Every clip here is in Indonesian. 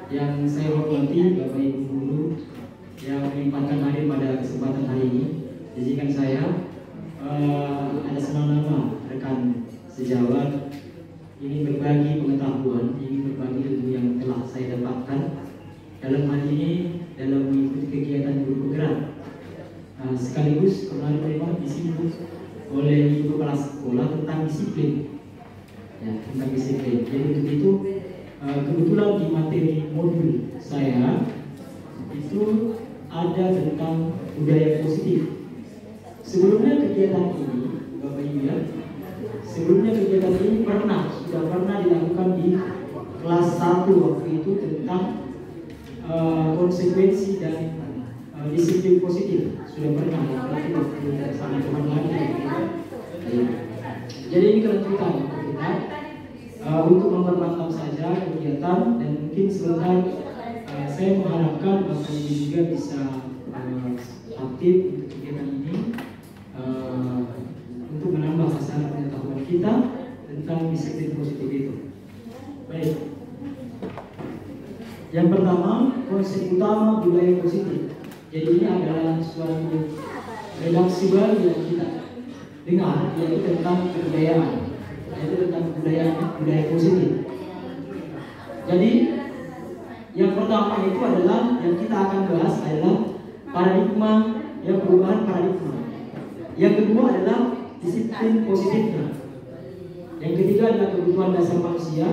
Yang saya hormati Bapak Ibu Guru yang menyempatkan hadir pada kesempatan hari ini. Izinkan saya ada senang nama rekan sejawat ini berbagi pengetahuan, ini berbagi ilmu yang telah saya dapatkan dalam hal ini dalam mengikuti kegiatan guru penggerak. Sekaligus kemarin memang disinggung oleh ibu kepala sekolah tentang disiplin, ya, tentang disiplin. Jadi untuk itu kebetulan di materi modul saya itu ada tentang budaya positif. Sebelumnya kegiatan ini, Bapak Ibu ya, sebelumnya kegiatan ini sudah pernah dilakukan di kelas 1 waktu itu tentang konsekuensi dan disiplin positif. Sudah pernah waktu sama teman lagi. Jadi ini kelanjutan kita untuk mempermantap saja kegiatan, dan mungkin sebentar saya mengharapkan Bapak Ibu juga bisa aktif untuk kegiatan ini untuk menambah hasil pengetahuan kita tentang disiplin positif itu. Baik. Yang pertama, konsep utama budaya positif. Jadi ini adalah suatu redaksi baru yang kita dengar, yaitu tentang kebudayaan, yaitu tentang budaya positif. Jadi yang pertama itu adalah yang kita akan bahas adalah paradigma, yang perubahan paradigma. Yang kedua adalah disiplin positifnya. Yang ketiga adalah kebutuhan dasar manusia.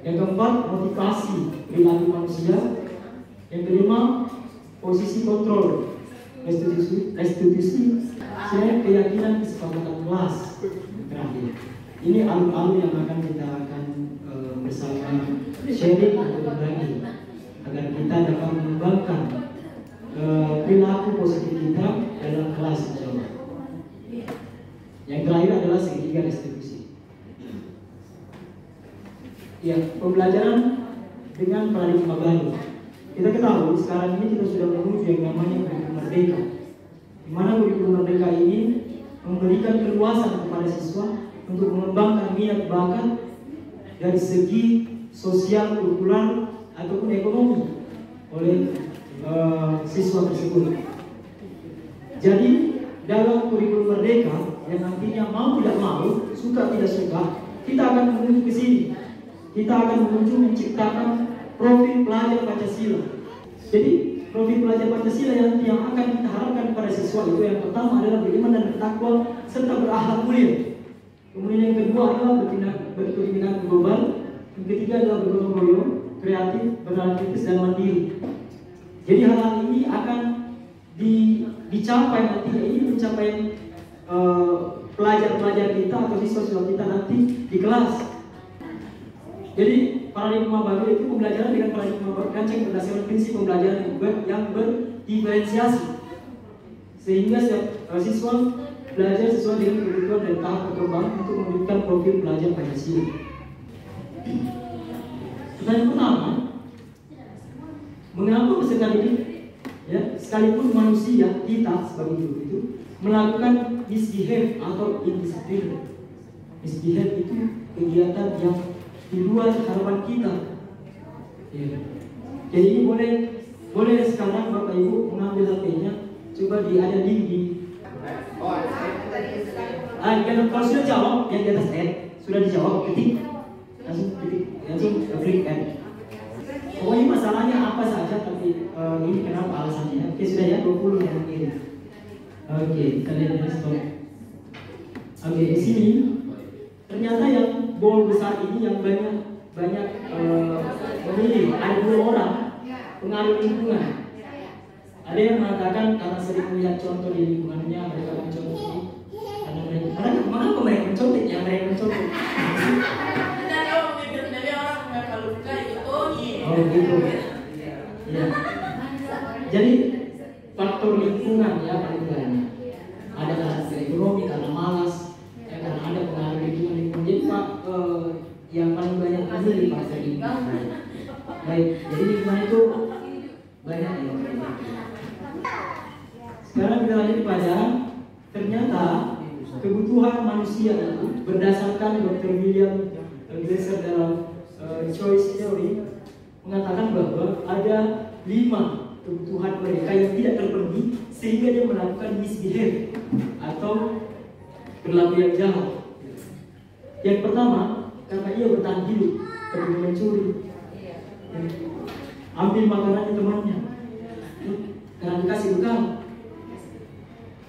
Yang keempat, motivasi perilaku manusia. Yang kelima, posisi kontrol, restitusi, keyakinan, kesepakatan kelas. Terakhir, ini alur-alur yang akan kita bersama sharing atau berbagi agar kita dapat mengembangkan perilaku positif kita dalam kelas insyaallah. Yang terakhir adalah segitiga restitusi. Ya, pembelajaran dengan paradigma baru. Kita ketahui sekarang ini kita sudah menuju yang namanya kurikulum merdeka, di mana kurikulum merdeka ini memberikan keluasan kepada siswa untuk mengembangkan minat bakat dari segi sosial, kultural ataupun ekonomi oleh siswa tersebut. Jadi dalam kurikulum merdeka yang nantinya mau tidak mau, suka tidak suka, kita akan menuju ke sini. Kita akan menuju menciptakan profil pelajar Pancasila. Jadi profil pelajar Pancasila yang akan kita harapkan kepada siswa itu yang pertama adalah beriman dan bertakwa serta berakhlak mulia. Kemudian yang kedua adalah berkepentingan global. Yang ketiga adalah bergotong royong, kreatif, beranalytis dan mandiri. Jadi hal-hal ini akan dicapai nantinya, ini mencapai pelajar-pelajar kita atau siswa-siswa kita nanti di kelas. Jadi paradigma baru itu pembelajaran dengan paradigma berkancing berdasarkan prinsip pembelajaran yang berdiferensiasi, sehingga setiap siswa belajar sesuai dengan kebutuhan dan tahap perkembangan untuk memberikan profil pelajar Pancasila. Pertanyaan pertama, mengapa peserta didik, ya, sekalipun manusia kita sebagai guru itu melakukan misbehave atau indisiplin? Misbehave itu kegiatan yang di luar harapan kita. Ya. Jadi ini boleh sekarang Bapak Ibu mengambil HP-nya, coba ada di kalau sudah jawab yang di atas sudah dijawab, ketik langsung klik add. Pokoknya masalahnya apa saja, tapi ini kenapa alasannya? Oke, sudah ya 20 yang ini. Oke, kita lihat respon. Oke, di sini ternyata yang bol besar ini yang banyak memilih, ada 2 orang pengaruh lingkungan. Ada yang mengatakan karena sering melihat contoh di lingkungannya, mereka mencontoh ini. Karena mengapa mereka mencontoh? Ya mereka mencontoh. Oh gitu. Ya. Jadi faktor lingkungan ya paling banyak. Ada karena ekonomi, karena malas, ya, karena ada pengaruh lingkungan. Jadi yang paling banyak memilih faktor lingkungan. Baik, jadi lingkungan itu banyak ya. Sekarang kita lanjut pada ternyata kebutuhan manusia itu berdasarkan Dr. William Glasser dalam choice theory mengatakan bahwa ada 5 kebutuhan mereka yang tidak terpenuhi sehingga dia melakukan misbehavior atau perilaku yang jahat. Yang pertama, karena ia bertahan hidup, seperti mencuri, ambil makanan temannya, karena dikasih bekal.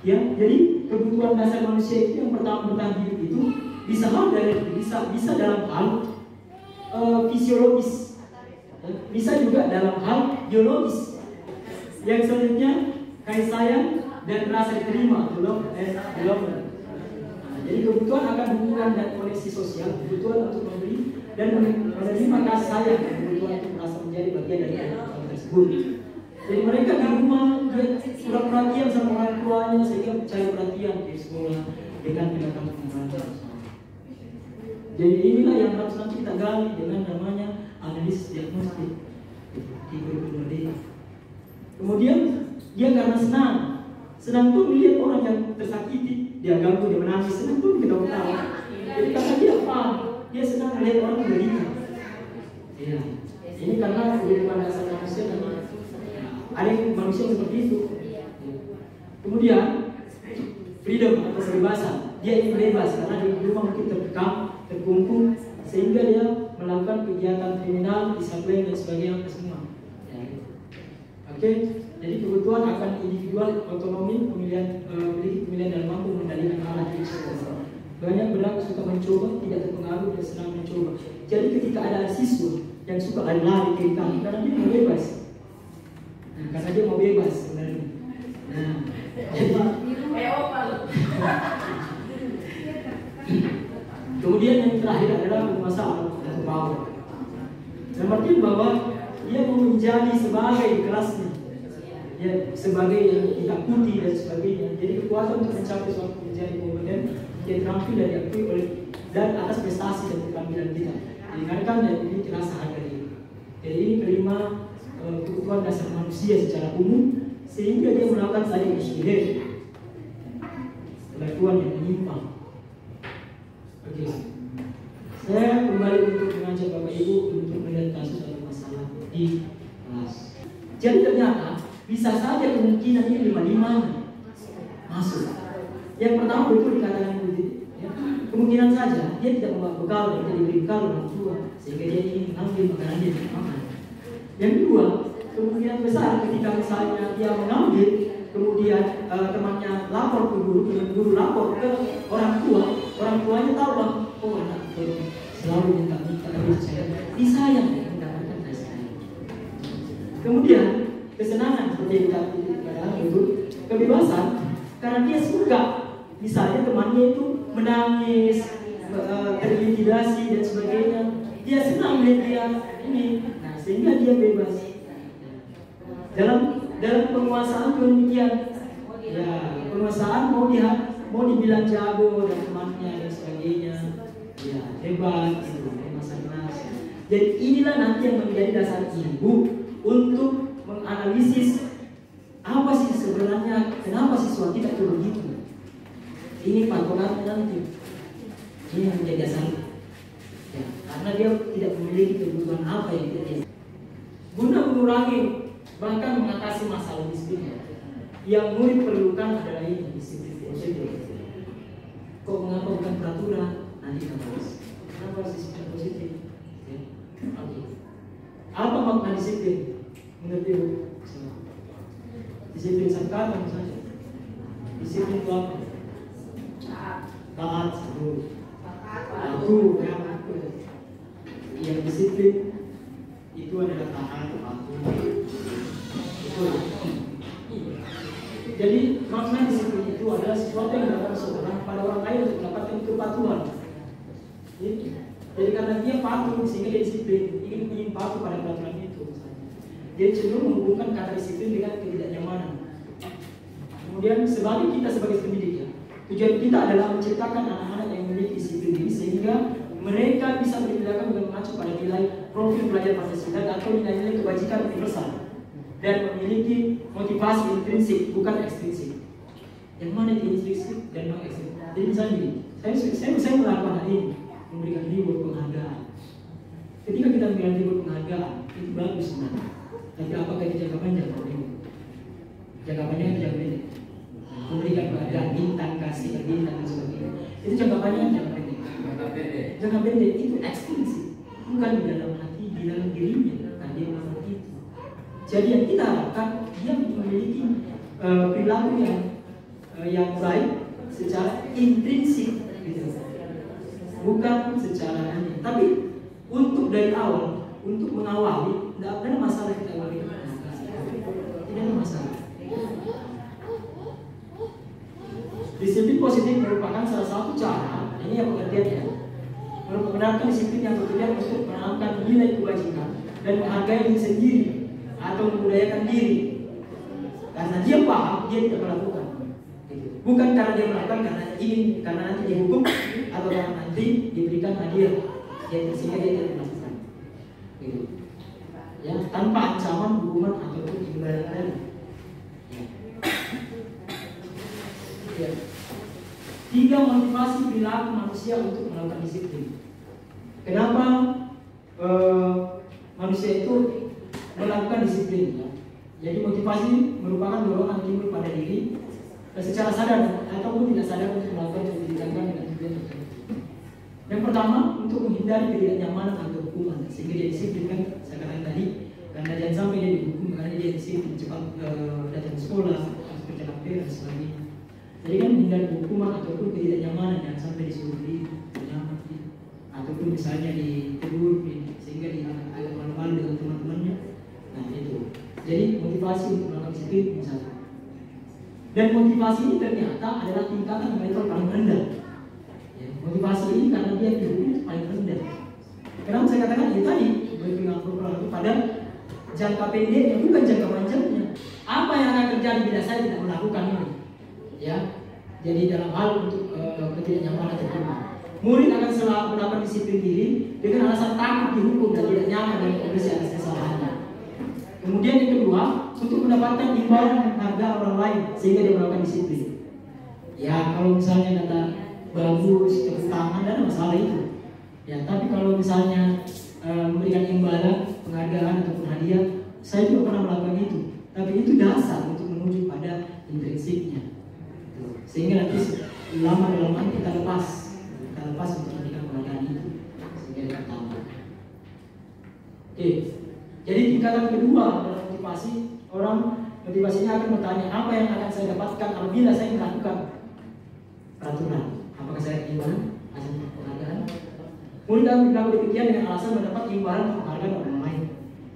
Ya, jadi kebutuhan dasar manusia itu yang pertama bertahan hidup itu bisa dalam hal fisiologis, bisa juga dalam hal biologis. Yang selanjutnya kasih sayang dan rasa diterima, belum. Jadi kebutuhan akan hubungan dan koneksi sosial, kebutuhan untuk memberi dan menerima kasih sayang, kebutuhan untuk merasa menjadi bagian dari kebutuhan tersebut. Jadi mereka di rumah dia kurang perhatian sama orang tuanya sehingga cari perhatian di sekolah dengan tindakan pemberantasan. Jadi inilah yang harus nanti kita gali dengan namanya analisis diagnostik di kurikulum merdeka. Kemudian dia karena senang tuh melihat orang yang tersakiti, dia ganggu, dia menangis, senang tuh kita tahu. Jadi karena dia paham, dia senang melihat orang menderita. Ya, ini karena kehidupan dasar manusia dan ada yang manusia seperti itu. Kemudian freedom atau kebebasan, dia ingin bebas karena di rumah mungkin terkekang, terkungkung, sehingga dia melakukan kegiatan kriminal, disiplin dan sebagainya semua. Oke, jadi kebutuhan akan individual, otonomi, memiliki pemilihan dan mampu mengendalikan arah hidup seseorang. Banyak berlaku suka mencoba, tidak terpengaruh dan senang mencoba. Jadi ketika ada siswa yang suka lari kiri kanan, karena dia mau bebas. Karena dia mau bebas sebenarnya. Nah, jadi kemudian yang terakhir adalah penguasaan atau power. Yang artinya bahwa dia mau menjadi sebagai kelasnya, ya, sebagai yang ditakuti dan sebagainya. Jadi kekuatan untuk mencapai suatu menjadi kompeten, dia terampil dan diakui oleh dan atas prestasi dan keterampilan kita. Didengarkan dan ini terasa harga diri. Jadi ini kelima kebutuhan dasar manusia secara umum, sehingga dia melakukan saja misbehavior, kelakuan yang menyimpang. Oke, saya kembali untuk mengajak Bapak Ibu untuk melihat kasus atau masalah di kelas. Jadi ternyata bisa saja kemungkinan ini 5-5 masuk. Yang pertama betul dikatakan begitu, ya. Kemungkinan saja dia tidak membawa bekal dan tidak diberi bekal orang tua sehingga dia ingin mengambil makanan dia makan. Yang kedua, kemungkinan besar ketika misalnya dia mengambil, kemudian temannya lapor ke guru, guru lapor ke orang tuanya tahu bahwa oh anak selalu minta kasih sayang, disayang mendapatkan kasih sayang. Kemudian kesenangan seperti yang dikatakan ibu, kebebasan karena dia suka, misalnya temannya itu menangis, terintimidasi dan sebagainya, dia senang melihat dia ini. Sehingga dia bebas. Dalam penguasaan demikian, ya penguasaan mau dibilang jago dan temannya dan sebagainya, ya hebat itu penguasaan. Jadi inilah nanti yang menjadi dasar ibu untuk menganalisis apa sih sebenarnya, kenapa siswa kita itu begitu. Ini patokannya nanti. Ini yang menjadi dasar. Ya, karena dia tidak memiliki kebutuhan apa yang dia guna mengurangi bahkan mengatasi masalah disiplin. Yang murid perlukan adalah ini disiplin positif. Kok mengapa bukan peraturan? Nanti kita bahas. Kenapa disiplin positif? Ya. Apa makna disiplin? Menurut Ibu? Disiplin sangkatan misalnya. Disiplin itu apa? Taat. Aku yang disiplin itu adalah taat, patuh. Jadi makna disiplin itu adalah sesuatu yang dilakukan seorang pada orang lain untuk mendapatkan kepatuhan. Jadi karena dia patuh sehingga dia disiplin, ingin patuh pada peraturan itu. Dia cenderung menghubungkan kata disiplin dengan ketidaknyamanan. Kemudian kita sebagai pendidik, ya, tujuan kita adalah menciptakan anak-anak yang memiliki disiplin ini sehingga mereka bisa bertindak dengan mengacu pada nilai profil pelajar Pancasila atau nilai-nilai kebajikan universal dan memiliki motivasi intrinsik bukan ekstrinsik. Yang mana intrinsik dan non ekstrinsik? Jadi misalnya ini, saya melakukan hal ini, memberikan reward penghargaan. Ketika kita mengambil penghargaan itu bagus sebenarnya, tapi apakah itu jangka panjang? Jangka panjang itu jangka pendek. Memberikan penghargaan, bintang, kasih bintang dan sebagainya. Itu jangka panjang, jangka pendek. Jangka pendek itu eksklusif, bukan di dalam hati, di dalam dirinya. Nah, dia melakukan itu. Jadi yang kita harapkan dia memiliki perilaku yang baik secara intrinsik, gitu. Bukan secara ini. Tapi untuk dari awal, untuk mengawali, tidak ada masalah kita awali. Tidak ada masalah. Disiplin positif merupakan salah satu cara, ini yang pengertiannya, membenarkan disiplin yang bertujuan untuk menanamkan nilai kebajikan dan menghargai diri sendiri atau membudayakan diri. Karena dia paham, dia tidak melakukan. Bukan karena dia melakukan karena ingin, karena nanti dihukum atau karena nanti diberikan hadiah, sehingga dia tidak melakukan. Gitu. Ya, tanpa ancaman hukuman ataupun imbalan lain. Ya. 3 motivasi perilaku manusia untuk melakukan disiplin. Kenapa manusia itu melakukan disiplin? Ya? Jadi motivasi merupakan dorongan timbul pada diri secara sadar ataupun tidak sadar untuk melakukan kebijakan dengan tujuan tertentu. Yang pertama, untuk menghindari ketidaknyamanan atau hukuman, sehingga dia disiplin, kan saya katakan tadi, karena jangan sampai dia dihukum karena dia disiplin cepat datang ke sekolah, harus kerja KPR dan sebagainya. Jadi kan menghindari hukuman ataupun ketidaknyamanan, jangan sampai disuruh beli nyaman, ataupun misalnya ditegur sehingga dia agak malu-malu dengan teman-temannya. Nah itu. Jadi motivasi untuk melakukan disiplin misalnya. Dan motivasi ini ternyata adalah tingkatan level paling rendah. Ya, motivasi ini karena dia dihukum paling rendah. Kenapa saya katakan ini tadi berpengaruh pada jangka pendeknya, bukan jangka panjangnya. Apa yang akan terjadi bila saya tidak melakukan ini? Ya, jadi dalam hal untuk ketidaknyamanan tertentu, murid akan selalu mendapat disiplin diri dengan alasan takut dihukum dan tidak nyaman dengan kondisi atas kesalahannya. Kemudian yang kedua, untuk mendapatkan imbalan dan harga orang lain sehingga dia melakukan disiplin. Ya, kalau misalnya kata bagus, tepuk tangan, tidak ada masalah itu. Ya, tapi kalau misalnya memberikan imbalan, penghargaan ataupun hadiah, saya juga pernah melakukan itu. Tapi itu dasar untuk menuju pada intrinsiknya. Sehingga nanti lama-lama kita lepas untuk memberikan penghargaan itu sehingga dia pertama. Oke, jadi tingkatan kedua dalam motivasi, orang motivasinya akan bertanya apa yang akan saya dapatkan apabila saya melakukan peraturan. Apakah saya imbalan, hasil penghargaan? Murid akan berlaku demikian dengan alasan mendapat imbalan atau penghargaan orang lain.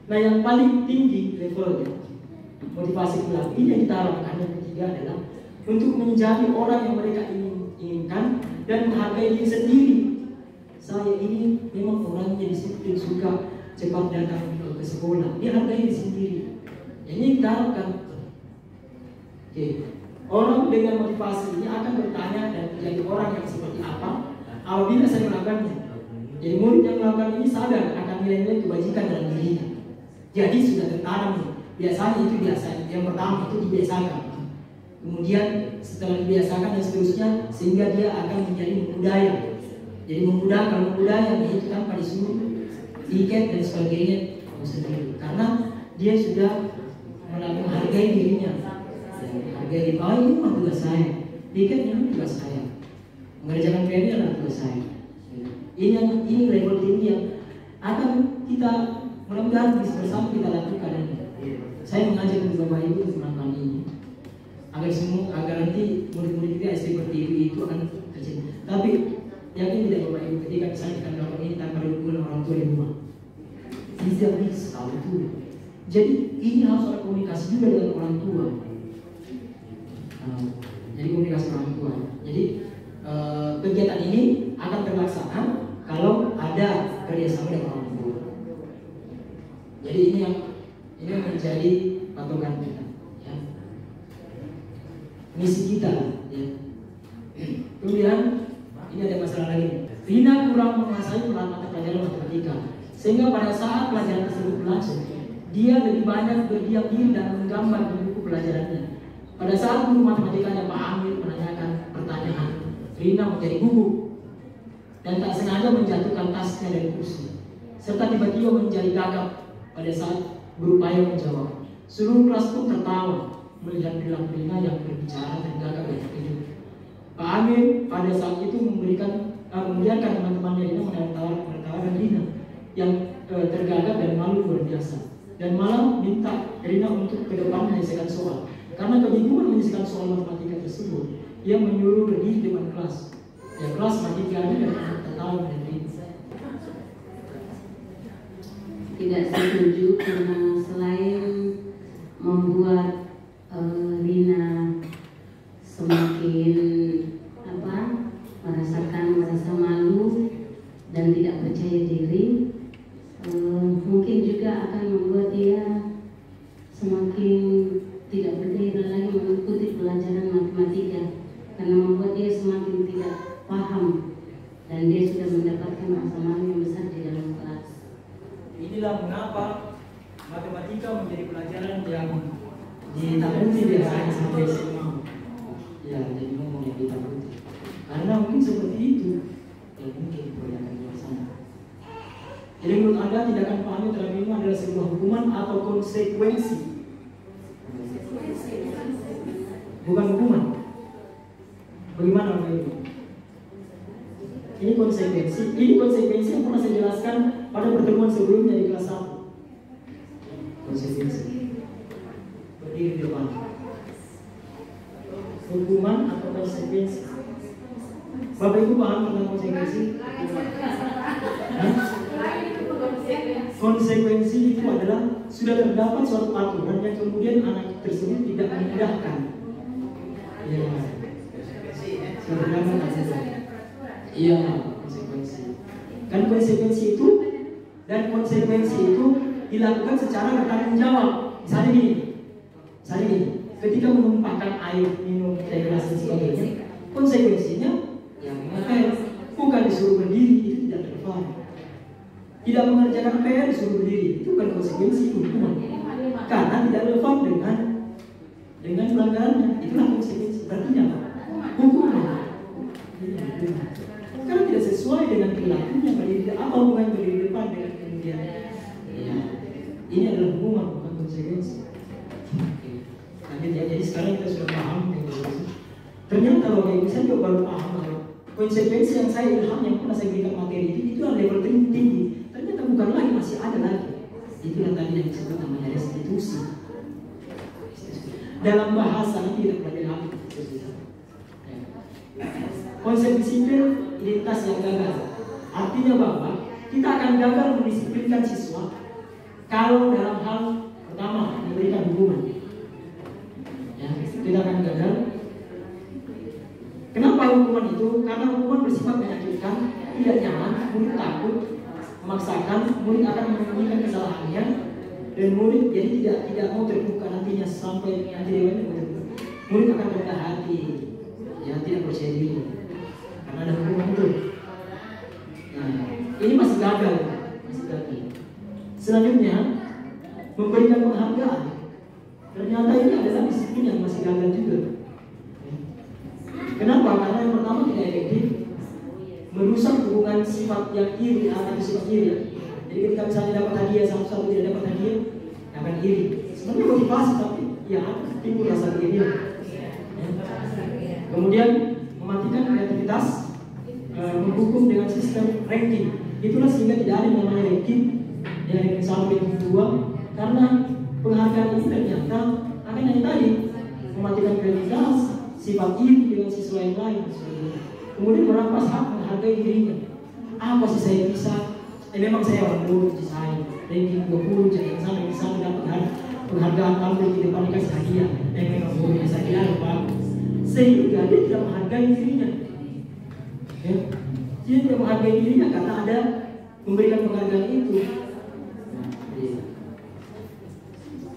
Nah, yang paling tinggi levelnya motivasi perilaku ini yang kita harapkan. Yang ketiga adalah untuk menjadi orang yang mereka inginkan dan menghargai diri sendiri. Saya ini memang orangnya disiplin, suka cepat datang ke sekolah. Dia hargai diri sendiri. Ini kita harapkan. Oke. Orang dengan motivasi ini akan bertanya dan menjadi orang yang seperti apa apabila saya melakukannya. Jadi murid yang melakukan ini sadar akan nilai-nilai kebajikan dalam dirinya. Jadi sudah tertanam nih. Biasanya itu biasa. Yang pertama itu dibiasakan. Kemudian setelah dibiasakan dan seterusnya sehingga dia akan menjadi membudaya. Jadi membudaya itu tanpa disuruh tiket dan sebagainya sendiri. Karena dia sudah menghargai dirinya. Hargai bahwa ini memang tugas saya. Tiket memang tugas saya. Mengerjakan PR adalah tugas saya. Ini level tinggi yang akan kita mudah-mudahan bisa bersama kita lakukan. Saya mengajak Bapak Ibu untuk melakukan ini. Agar nanti murid-murid kita SD Pertiwi itu akan terjadi. Tapi yakin tidak Bapak Ibu ketika misalnya kita melakukan ini tanpa dukungan orang tua di rumah, tidak bisa itu. Jadi ini harus ada komunikasi juga dengan orang tua. Jadi komunikasi orang tua. Jadi kegiatan ini akan terlaksana kalau ada kerjasama dengan orang tua. Jadi ini yang menjadi patokan kita. Misi kita, ya. Kemudian ini ada masalah lagi. Rina kurang menguasai mata pelajaran matematika, sehingga pada saat pelajaran tersebut berlangsung, dia lebih banyak berdiam diri dan menggambar di buku pelajarannya. Pada saat guru matematikanya Pak Amir menanyakan pertanyaan, Rina menjadi gugup dan tak sengaja menjatuhkan tasnya dari kursi, serta tiba-tiba menjadi gagap pada saat berupaya menjawab. Seluruh kelas pun tertawa melihat perilaku Rina yang berbicara dan gagap dan terkejut. Pak Amin pada saat itu membiarkan teman-temannya Rina menertawakan Rina yang tergagap dan malu luar biasa, dan malah minta Rina untuk ke depan menyelesaikan soal. Karena kebingungan menyelesaikan soal matematika tersebut, ia menyuruh berdiri di depan kelas. Ya, kelas makin gaduh dan tertawa dan Rina. Tidak setuju karena selain membuat Rina semakin merasa malu dan tidak percaya diri, mungkin juga akan membuat dia semakin tidak bergairah lagi mengikuti pelajaran matematika, karena membuat dia semakin tidak paham dan dia sudah mendapatkan rasa malu yang besar di dalam kelas. Inilah mengapa matematika menjadi pelajaran yang ditakuti biasanya sampai SMA. Ya, jadi ngomong yang ditakuti. Karena mungkin seperti itu, ya mungkin kebanyakan di luar sana. Jadi menurut Anda tindakan Pak Amin terhadap Rina adalah sebuah hukuman atau konsekuensi? Bukan hukuman. Bagaimana Pak Ibu? Ini konsekuensi. Ini konsekuensi yang pernah saya jelaskan pada pertemuan sebelumnya di kelas 1. Konsekuensi. Berdiri di depan. Hukuman atau konsekuensi? Bapak Ibu paham tentang konsekuensi? Konsekuensi itu adalah sudah terdapat suatu aturan yang kemudian anak tersebut tidak mengindahkan. Ya, sudah terdapat aturan. Iya, konsekuensi. Kan konsekuensi itu dilakukan secara bertanggung jawab. Misalnya gini, ketika menumpahkan air minum dari gelas dan sebagainya, konsekuensinya yang PR, bukan disuruh berdiri, itu tidak relevan. Tidak mengerjakan PR disuruh berdiri, itu bukan konsekuensi, hukuman. Karena tidak relevan dengan pelanggarannya, itulah konsekuensi. Berarti apa? Hukuman. Karena tidak sesuai dengan perilakunya, berdiri apa hubungan berdiri depan dengan kemudian ya, ini adalah hukuman, bukan konsekuensi. Jadi sekarang kita sudah paham ternyata Bapak Ibu, saya juga baru paham kalau konsekuensi yang saya ilham yang pernah saya berikan materi itu adalah level tinggi. Ternyata bukan lagi, masih ada lagi. Itulah tadi yang disebut namanya restitusi. Dalam bahasa nanti kita pelajari apa itu. Konsep disiplin identitas yang gagal. Artinya bahwa kita akan gagal mendisiplinkan siswa kalau dalam hal pertama memberikan hukuman. Ya, kita akan gagal. Kenapa hukuman itu? Karena hukuman bersifat menyakitkan, tidak nyaman, murid takut, memaksakan, murid akan menyembunyikan kesalahannya, dan murid jadi tidak mau terbuka nantinya sampai nanti dewasa. Murid akan rendah hati, ya tidak percaya diri, karena ada hukuman itu. Nah, ini masih gagal. Selanjutnya, memberikan penghargaan. Ternyata ini adalah disiplin yang masih gagal juga. Kenapa? Karena yang pertama tidak efektif, merusak hubungan sifat yang iri atau sifat iri. Jadi ketika misalnya dapat hadiah, satu tidak dapat hadiah, akan iri. Sebenarnya motivasi tapi ya timbul rasa iri. Kemudian mematikan kreativitas, menghukum dengan sistem ranking. Itulah sehingga tidak ada yang namanya ranking, ya ranking 1, ranking 2, karena penghargaan ini ternyata akan yang tadi mematikan kreativitas, sifat iri dengan siswa yang lain. Kemudian merampas hak menghargai dirinya. Apa sih saya bisa? Memang saya orang dulu di saya ranking 20, jadi sampai bisa mendapat penghargaan tampil di depan dikasih hadiah. Memang boleh bisa Pak. Sehingga dia tidak menghargai dirinya. Ya. Dia tidak menghargai dirinya karena ada memberikan penghargaan itu.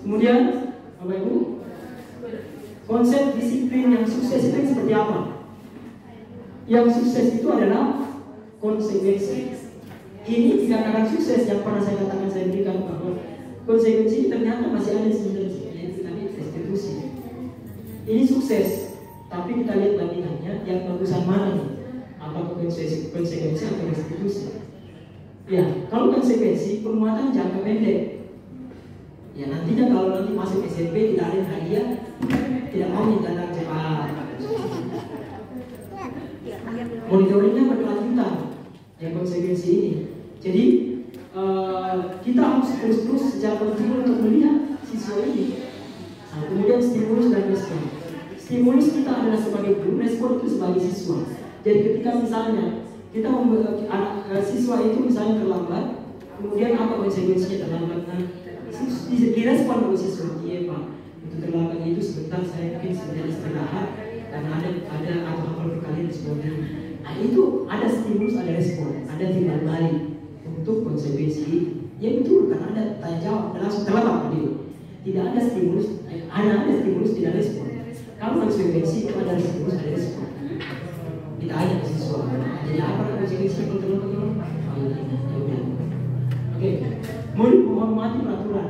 Kemudian, Bapak Ibu, konsep disiplin yang sukses itu seperti apa? Yang sukses itu adalah konsekuensi. Ini tidak akan sukses yang pernah saya katakan, saya berikan bahwa konsekuensi ternyata masih ada sebenarnya, yaitu tadi restitusi. Ini sukses, tapi kita lihat bandingannya yang bagusan mana nih? Apa konsekuensi atau restitusi? Ya, kalau konsekuensi penguatan jangka pendek, ya nantinya kalau nanti masuk SMP tidak ada hadiah, tidak mau minta anak cepat. Monitoringnya berkelanjutan, yang konsekuensi ini. Jadi kita harus terus secara kontinu untuk melihat siswa ini. Nah, kemudian stimulus dan respon. Stimulus kita adalah sebagai guru, respon itu sebagai siswa. Jadi ketika misalnya kita siswa itu misalnya terlambat, kemudian apa konsekuensinya terlambat? Nah, direspon oleh siswa, iya Pak, untuk terlambat itu sebentar saya mungkin sebentar istirahat karena ada apa kalian sebagainya. Nah itu ada stimulus, ada respon, ada timbal balik untuk konsekuensi. Ya betul, karena ada tanya jawab langsung terlambat tadi. Tidak ada stimulus, ada stimulus tidak respon. Kalau konsekuensi itu ada stimulus, ada respon. Kita ajak ke siswa. Jadi apa konsekuensi betul-betul? Oke, murid menghormati peraturan.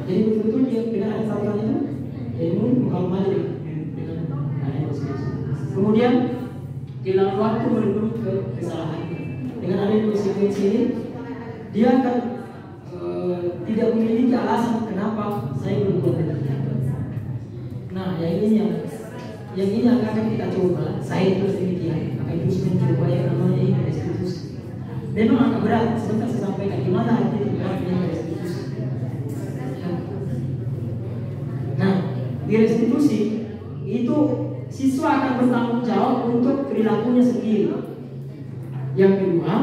Jadi betul-betul dia dengan ada peraturan itu, jadi murid menghormati dengan ada konsekuensi. Kemudian di dalam waktu merenung ke kesalahan. Dengan ada konsekuensi ini, dia akan tidak memiliki alasan kenapa saya berbuat demikian. Nah, yang ini yang akan kita coba. Saya terus demikian akan terus mencoba yang namanya ini restitusi. Memang agak berat, sebentar saya sampaikan gimana arti beratnya restitusi. Nah, di restitusi itu siswa akan bertanggung jawab untuk perilakunya sendiri. Yang kedua,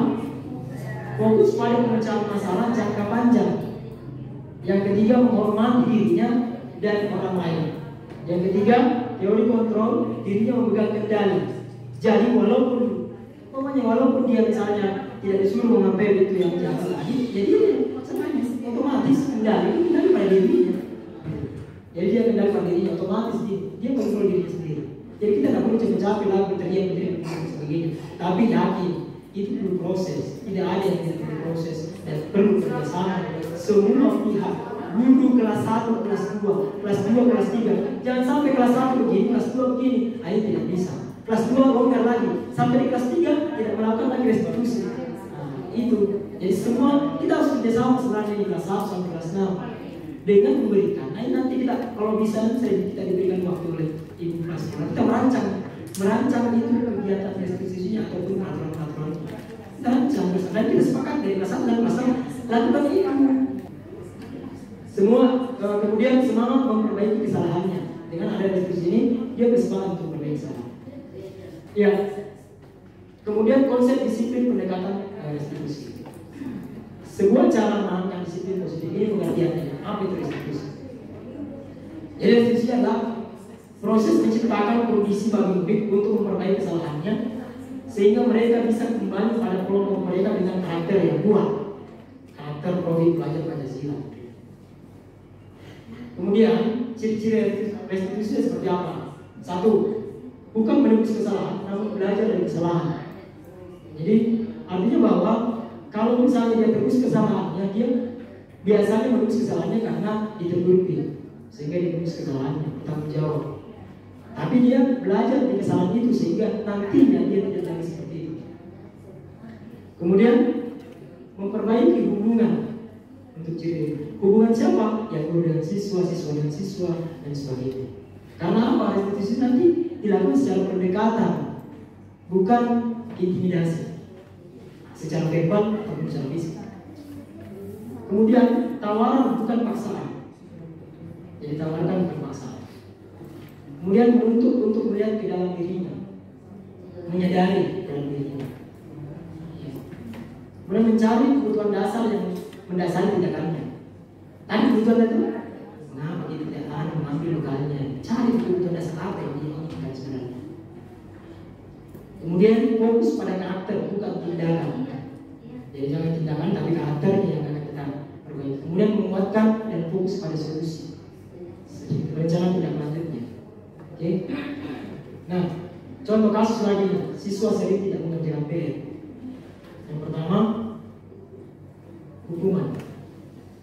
fokus pada pemecahan masalah jangka panjang. Yang ketiga, menghormati dirinya dan orang lain. Yang ketiga, teori kontrol, dirinya memegang kendali. Jadi walaupun dia misalnya tidak disuruh mengambil itu yang jangka lagi, jadi sebenarnya otomatis kendali pada dirinya. Jadi dia kendali pada dirinya, otomatis dia kontrol dirinya sendiri. Jadi kita tidak perlu capek-capek lagi teriak-teriak dan sebagainya. Tapi yakin itu perlu proses, tidak ada yang tidak perlu proses dan perlu kerjasama semua pihak. Guru kelas 1, kelas 2, kelas 2, kelas 3. Jangan sampai kelas 1 begini, kelas 2 begini. Ayo tidak bisa. Kelas 2 longgar lagi. Sampai di kelas 3 tidak melakukan lagi restitusi. Nah, itu. Jadi semua kita harus kerjasama sebenarnya di kelas 1 sampai kelas 6 dengan memberikan. Nah, nanti kita kalau bisa kita diberikan waktu oleh ibu kelas. Kita merancang itu kegiatan restitusinya ataupun peraturan-peraturan. Kita rancang dan kita sepakat dari kelas 1 dan kelas 6 lakukan itu. Semua kemudian semangat memperbaiki kesalahannya. Dengan ada restitusi ini, dia bersemangat untuk memperbaiki kesalahan. Ya. Kemudian konsep disiplin pendekatan restitusi. Sebuah cara menanamkan disiplin positif ini pengertiannya. Apa itu restitusi? Jadi restitusi adalah proses menciptakan kondisi bagi murid untuk memperbaiki kesalahannya, sehingga mereka bisa kembali pada kelompok mereka dengan karakter yang kuat, karakter profil belajar Pancasila. Kemudian ciri-ciri restitusi seperti apa? 1. Bukan menebus kesalahan, namun belajar dari kesalahan. Jadi artinya bahwa kalau misalnya dia terus kesalahannya, dia biasanya menebus kesalahannya karena ditegur, sehingga dia menebus kesalahannya, bertanggung jawab. Tapi dia belajar dari kesalahan itu sehingga nantinya dia tidak lagi seperti itu. Kemudian memperbaiki hubungan. Untuk ciri hubungan siapa? Ya guru dengan siswa, siswa dengan siswa dan sebagainya. Karena apa? Restitusi nanti dilakukan secara pendekatan, bukan intimidasi, secara verbal ataupun secara fisik. Kemudian tawaran bukan paksaan. Jadi tawaran bukan paksaan. Kemudian menuntut untuk melihat ke dalam dirinya, menyadari dalam dirinya. Kemudian mencari kebutuhan dasar yang mendasari tindakannya. Tadi kebutuhan itu, mengapa dia tidak mengambil lokalnya? Cari kebutuhan dasar apa yang dia inginkan sebenarnya. Kemudian fokus pada karakter, bukan tindakan. Jadi jangan tindakan, tapi karakternya yang akan kita perbaiki. Kemudian menguatkan dan fokus pada solusi, rencana tindak lanjutnya. Oke. Nah, contoh kasus lagi, siswa sering tidak mengerjakan PR. Yang pertama, hukuman.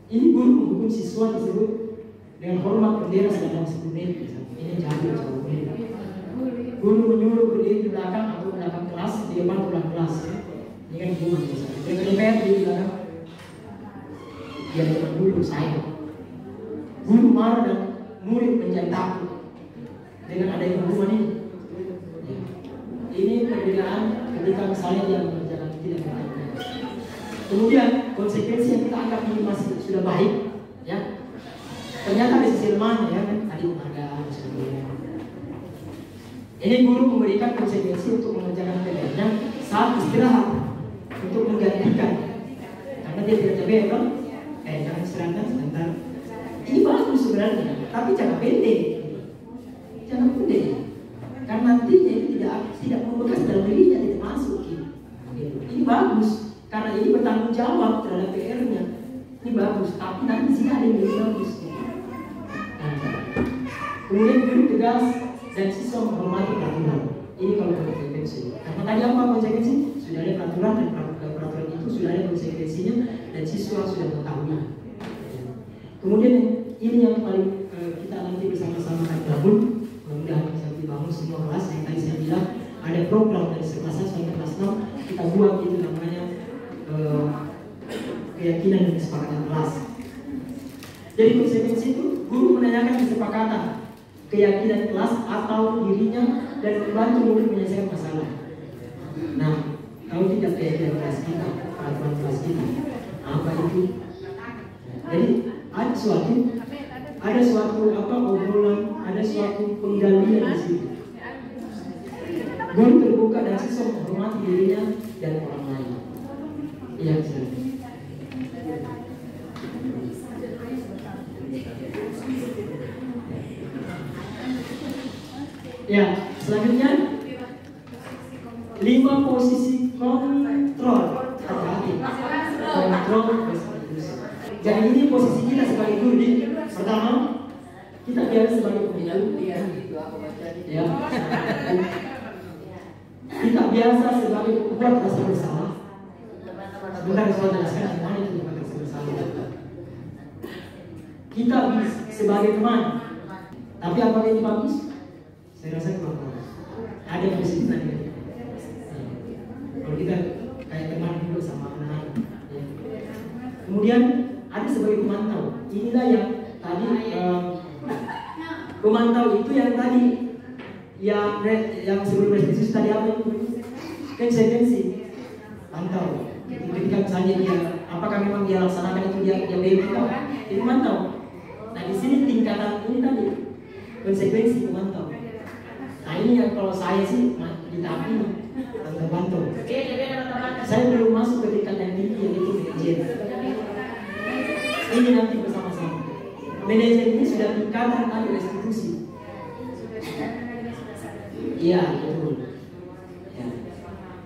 Ini guru menghukum siswa tersebut dengan hormat bendera selama 10 menit. Ini jangan 10 menit. Guru menyuruh berdiri di belakang atau belakang kelas, di depan ruang kelas. Ini kan guru misalnya. DPR dia bilang, dia cuma dulu saya. Guru marah dan murid menjadi takut dengan adanya hukuman ini. Ya. Ini perbedaan ketika misalnya dia mengerjakan tidak benar. Kemudian konsekuensi yang kita anggap ini masih sudah baik, ya. Ternyata di sisi lemahnya, ya kan, tadi penghargaan sebagainya. Ini guru memberikan konsekuensi untuk mengerjakan PR-nya saat istirahat untuk menggantikan, karena dia tidak capek, kan? Jangan istirahat sebentar. Ini bagus sebenarnya, tapi jangan pendek. Jangan pendek, karena nantinya ini tidak membekas dalam dirinya, tidak masuk. Ini bagus, karena ini bertanggung jawab terhadap PR-nya. Ini bagus, tapi nanti sih ada yang lebih bagus. Kemudian guru tegas dan siswa menghormati peraturan. Ini kalau konsekuensi. Karena tadi apa konsekuensi? Sudah ada peraturan dan peraturan itu sudah ada konsekuensinya dan siswa sudah mengetahui. Kemudian ini yang paling kita nanti bersama-sama akan bangun. Mudah-mudahan bisa dibangun semua kelas. Yang tadi saya bilang ada program dari kelas 1 sampai kelas 6 kita buat itu namanya keyakinan dan kesepakatan kelas. Jadi konsekuensi itu guru menanyakan kesepakatan, keyakinan kelas atau dirinya dan membantu murid menyelesaikan masalah. Nah, kalau tidak keyakinan kelas kita, peraturan kelas kita, apa itu? Jadi ada suatu obrolan, ada suatu penggalian di situ. Guru terbuka dan siswa menghormati dirinya dan orang lain. Iya, silakan. Ya, selanjutnya 5 posisi kontrol. Hati-hati. Kontrol. Jadi ini posisi kita sebagai guru nih. Pertama, kita biasa sebagai pemimpin. Ya. Kita biasa sebagai pembuat rasa bersalah. Sebentar saya jelaskan gimana itu pembuat rasa bersalah. Kita sebagai teman. Tapi apakah ini bagus? Saya rasa kurang bagus. Ada yang positif tadi. Kalau kita kayak teman dulu sama anak. Ya. Kemudian ada sebagai pemantau. Inilah yang tadi pemantau itu yang tadi yang sebelum restitusi tadi apa itu? Konsekuensi. Pantau. Ketika misalnya dia, apakah memang dia laksanakan itu dia bebas? Itu pemantau. Nah di sini tingkatan ini tadi konsekuensi pemantau. Nah ini yang kalau saya sih di tahap ini pantau. Saya belum masuk ke tingkat yang tinggi yaitu manajer. Ini nanti bersama-sama. Manajer ini sudah tingkatan tadi restitusi. Iya betul. Ya.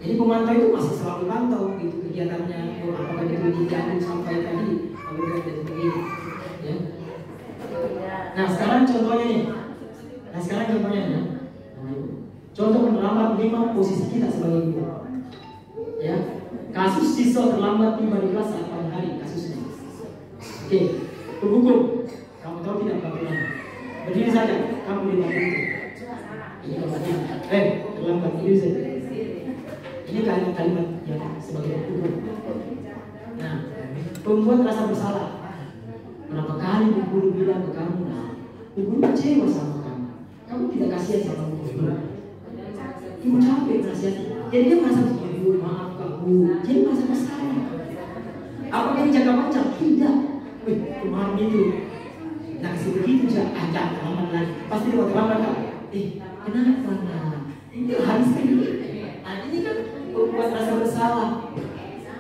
Jadi pemantau itu masih selalu pantau gitu kegiatannya, apakah itu diganggu sampai tadi dan sebagainya. Ya. Nah sekarang contohnya nih. Ya. Contoh menerlambat 5 posisi kita sebagai guru. Ya, kasus siswa terlambat tiba di kelas saat pagi hari kasusnya. Oke, penghukum. Kamu tahu tidak bagaimana? Berdiri saja, kamu di bawah itu. Ini kalimat. Terlambat berdiri saja. Ini kalimat yang sebagai penghukum. Nah, pembuat rasa bersalah. Berapa kali bu guru bilang ke kamu, nah, bu guru kecewa sama kamu. Kamu tidak kasihan sama bu guru. Ibu capek nasihat. Jadi dia merasa ibu maaf kamu. Jadi merasa bersalah. Apakah ini jaga macam? Tidak. Kemarin itu. Nah kasih begitu jangan terlambat lagi. Pasti dia terlambat kan? Kenapa nah? Ini harus ini. Nah ini kan membuat rasa bersalah.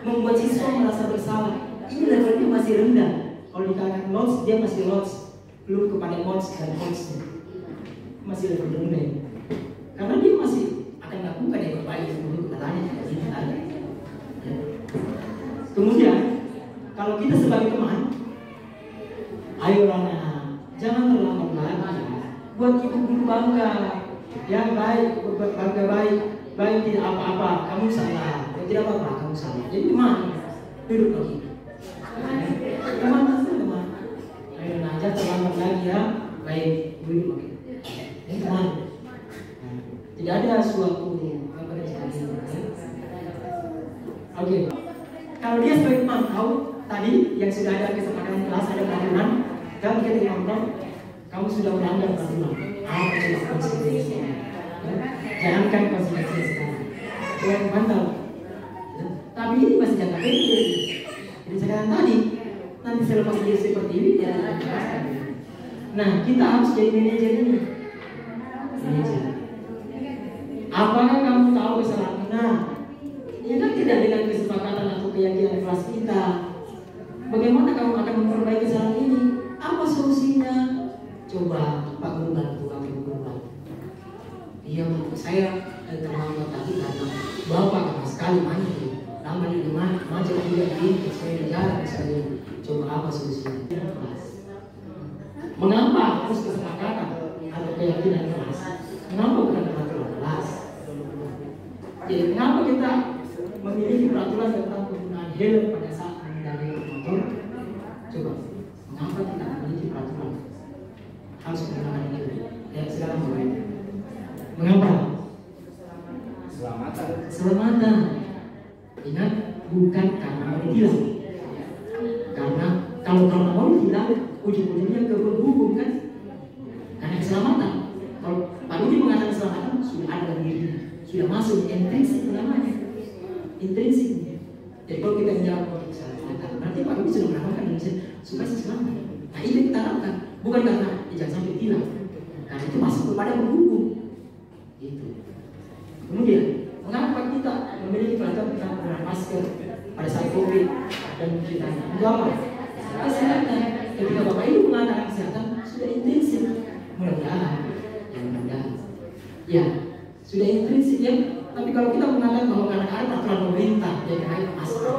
Membuat siswa merasa bersalah. Ini levelnya masih rendah. Kalau dikatakan notes dia masih notes. Belum kepada notes dan notes. Masih level rendah. Karena dia masih akan lakukan yang terbaik sebelum kita tanya kita tanya. Kemudian kalau kita sebagai teman, ayo Rana, jangan terlambat lagi. Buat ibu guru bangga, yang baik, bangga baik tidak apa-apa, kamu salah, tidak apa-apa, kamu salah. Jadi teman, duduk lagi. Teman. Ayo Rana, jangan terlambat lagi ya, baik, duduk lagi. Ini teman. Tidak ada suatu yang sudah ada kesepakatan kelas, ada peraturan, dan kita nonton, kamu sudah melanggar peraturan. Apa itu konsekuensinya? Jangankan konsekuensi sekarang, yang mantap. Tapi ini masih jangka pendek. Jadi sekarang tadi, nanti selepas dia seperti ini, dia akan jelaskan. Nah, kita harus jadi manajer ini. Manajer. Apakah kamu tahu kesalahan? Nah, ini kan tidak dengan kesepakatan atau keyakinan kelas kita. Bagaimana kamu akan memperbaiki kesalahan ini? Apa solusinya? Coba Pak Guru bantu, Pak Guru bantu. Iya, saya terlambat tadi karena Bapak sama sekali mana itu. Lama di mana, macam juga di saya negara misalnya. Coba apa solusinya? Mengapa harus kesepakatan atau keyakinan kelas? Kenapa bukan peraturan kelas? Jadi kenapa kita memiliki peraturan tentang penggunaan helm pada saat mengendarai motor? Coba, mengapa kita memiliki peraturan harus menggunakan helm? Ya sekarang boleh. Mengapa? Selamatan. Ingat, bukan karena mau ditilang. Karena kalau mau ditilang, ujung-ujungnya ke berhukum kan? Karena keselamatan. Kalau Pak Rudi mengatakan keselamatan sudah ada dalam dirinya, sudah masuk intrinsik namanya, intrinsik. Jadi kalau kita menjawab keselamatan, berarti Pak Rudi sudah melakukan Indonesia supaya selamat. Nah ini kita harapkan, bukan karena jangan sampai tilang, karena itu masuk kepada berhukum. Gitu. Kemudian, mengapa kita memiliki peraturan tentang penggunaan masker pada saat COVID dan kita apa? Kesehatan. Ketika Bapak Ibu mengatakan kesehatan sudah intrinsik, mudah-mudahan, ya sudah intrinsik ya. Tapi kalau kita mengatakan bahwa karena ada peraturan pemerintah yang terkait masker,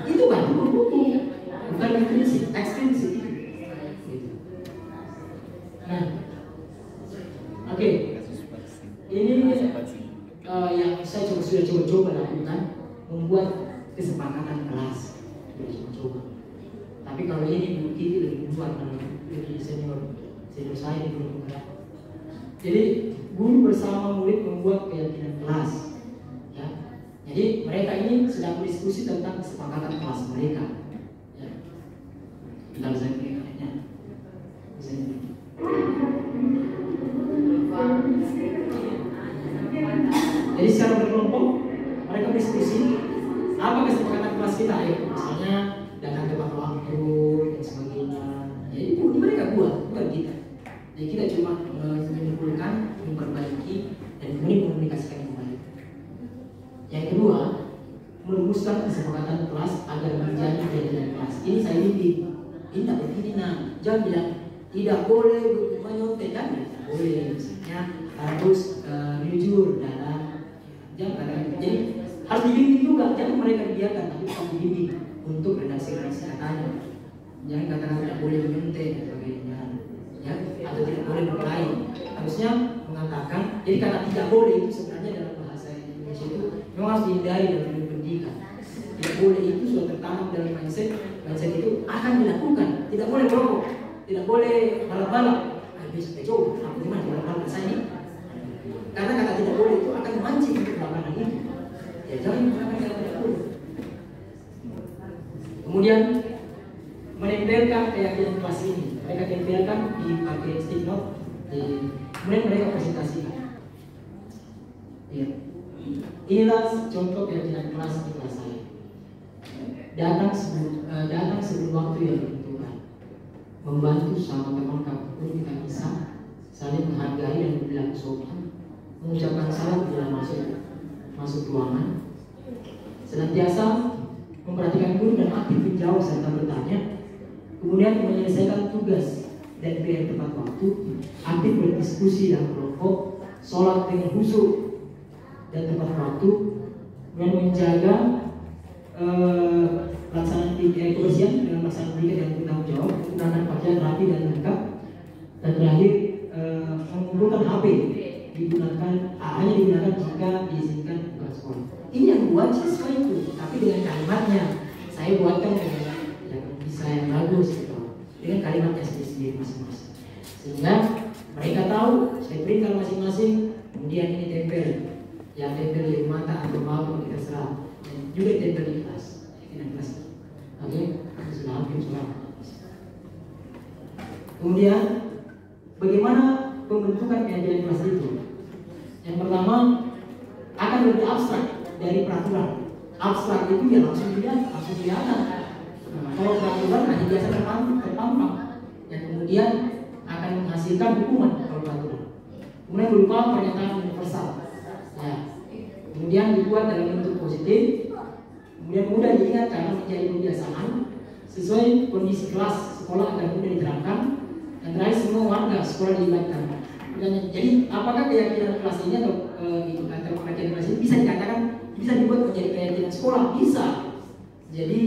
itu baru berhukum, bukan intrinsik, ekstrinsik. Gitu. Nah, oke. Ini yang saya sudah coba lakukan, membuat kesepakatan kelas. Sudah coba. Tapi kalau ini Bu Kiki lebih duluan, lebih senior saya belum berat. Jadi guru bersama murid membuat keyakinan kelas. Ya. Jadi mereka ini sedang berdiskusi tentang kesepakatan kelas mereka. Ya. Bentar saya kayaknya. Jadi secara berkelompok mereka berdiskusi apa kesepakatan kelas kita ya. Misalnya dana tepat waktu dan sebagainya. Ya itu mereka buat, bukan kita. Jadi kita cuma menyimpulkan, memperbaiki, dan kemudian komunikasikan kembali. Yang kedua, merumuskan kesepakatan kelas agar menjadi keyakinan kelas. Ini saya bimbing. Ini tidak begini, nah jangan bilang tidak boleh menyontek kan? Boleh, misalnya harus jujur dalam jangan katakan. Jadi harus dibimbing juga, jangan mereka dibiarkan, tapi harus dibimbing untuk redaksi katanya. Jangan katakan tidak boleh menyontek dan sebagainya, ya, atau tidak boleh berkelahi. Harusnya mengatakan, jadi kata tidak boleh itu sebenarnya dalam bahasa Indonesia itu memang harus dihindari dalam dunia pendidikan. Tidak boleh itu sudah tertanam dalam mindset itu akan dilakukan. Tidak boleh merokok, tidak boleh balap-balap. Bisa coba, apa gimana balap-balap saya ini? Karena kata tidak boleh itu akan memancing untuk melakukan itu. Ya jangan mengatakan tidak boleh. Kemudian menempelkan keyakinan kelas ini, mereka tempelkan di pakai stick note, kemudian mereka presentasikan. Ya. Inilah contoh keyakinan kelas di kelas saya. Datang sebelum waktu yang ditentukan, membantu sama teman kamu kita bisa saling menghargai dan berlaku sopan, mengucapkan salam bila masuk ruangan, senantiasa memperhatikan guru dan aktif menjawab serta bertanya, kemudian menyelesaikan tugas dan PR tepat waktu, aktif berdiskusi dalam kelompok, sholat dengan khusyuk dan tepat waktu, kemudian menjaga pelaksanaan kebersihan dengan pelaksanaan tiga dan bertanggung jawab, menggunakan pakaian rapi dan lengkap, dan terakhir mengumpulkan HP hanya digunakan jika diizinkan bukan sekolah. Ini yang buat siswa itu, tapi dengan kalimatnya saya buatkan dengan yang bisa yang bagus gitu, dengan kalimatnya sendiri masing-masing, sehingga mereka tahu saya berikan masing-masing. Kemudian ini tempel, yang tempel di mata atau maupun di terserah, dan juga tempel di kelas. Oke. sudah hampir semua. Kemudian bagaimana pembentukan keyakinan kelas itu? Yang pertama akan lebih abstrak dari peraturan. Abstrak itu ya langsung dilihat, langsung kelihatan. Kalau peraturan hanya biasa terpampang, dan kemudian akan menghasilkan hukuman kalau peraturan. Kemudian berupa pernyataan universal. Ya. Kemudian dibuat dalam bentuk positif, kemudian mudah diingat karena menjadi kebiasaan, sesuai kondisi kelas sekolah agar mudah diterapkan, dan terakhir semua warga sekolah dilibatkan. Jadi apakah keyakinan kelas ini atau keyakinan kelas ini bisa dikatakan bisa dibuat menjadi keyakinan sekolah? Bisa. Jadi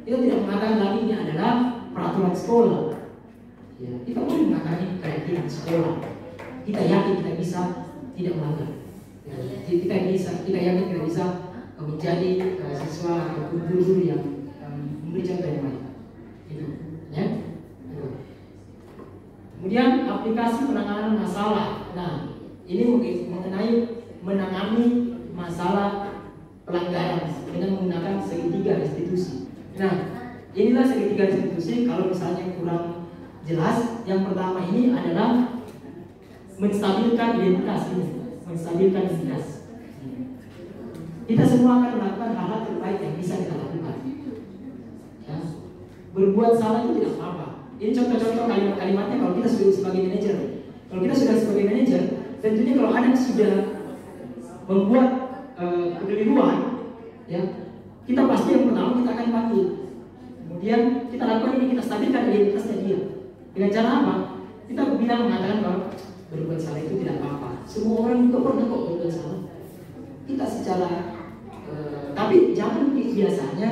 kita tidak mengatakan lagi ini adalah peraturan sekolah. Ya, kita boleh mengatakan ini keyakinan sekolah. Kita yakin kita bisa tidak melanggar. Ya, kita yakin kita bisa menjadi siswa atau guru yang memberi contoh yang baik. Itu, ya. Itu. Kemudian aplikasi penanganan masalah. Nah, ini mengenai menangani masalah pelanggaran dengan menggunakan segitiga restitusi. Nah, inilah segitiga restitusi. Kalau misalnya kurang jelas, yang pertama ini adalah menstabilkan identitas ini, menstabilkan identitas. Kita semua akan melakukan hal-hal terbaik yang bisa kita lakukan. Ya. Berbuat salah itu tidak apa-apa. Ini contoh-contoh kalimat-kalimatnya kalau kita sudah sebagai manajer. Kalau kita sudah sebagai manajer, tentunya kalau ada yang sudah membuat kekeliruan, ya, kita pasti yang pertama kita akan panggil. Kemudian kita lakukan ini, kita stabilkan identitasnya dia. Dengan cara apa? Kita bilang mengatakan bahwa berbuat salah itu tidak apa-apa. Semua orang juga pernah kok berbuat salah. Kita secara tapi jangan biasanya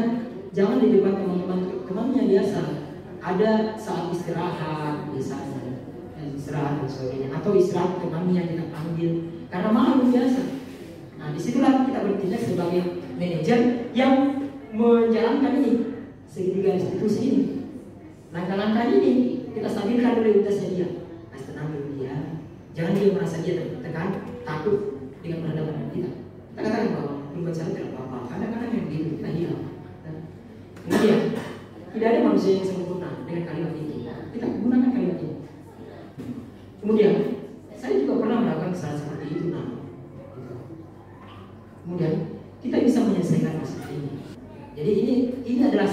jangan di depan teman-temannya biasa. Ada saat istirahat misalnya, istirahat dan sebagainya, atau istirahat temannya kita panggil karena malu biasa. Nah, disitulah kita bertindak sebagai manajer yang menjalankan ini segitiga institusi ini. Langkah-langkah ini kita stabilkan dulu identitasnya dia. Tenang dulu dia, jangan dia merasa dia tertekan, takut dengan berhadapan dengan kita. Kita katakan bahwa berbuat salah tidak apa-apa. Kadang-kadang yang begitu kita hilang. Kemudian tidak ada manusia yang sempurna dengan kalimat ini. Kita gunakan kalimat ini. Kemudian saya juga pernah melakukan kesalahan seperti itu. Nah, kemudian kita bisa menyelesaikan masalah ini. Jadi ini adalah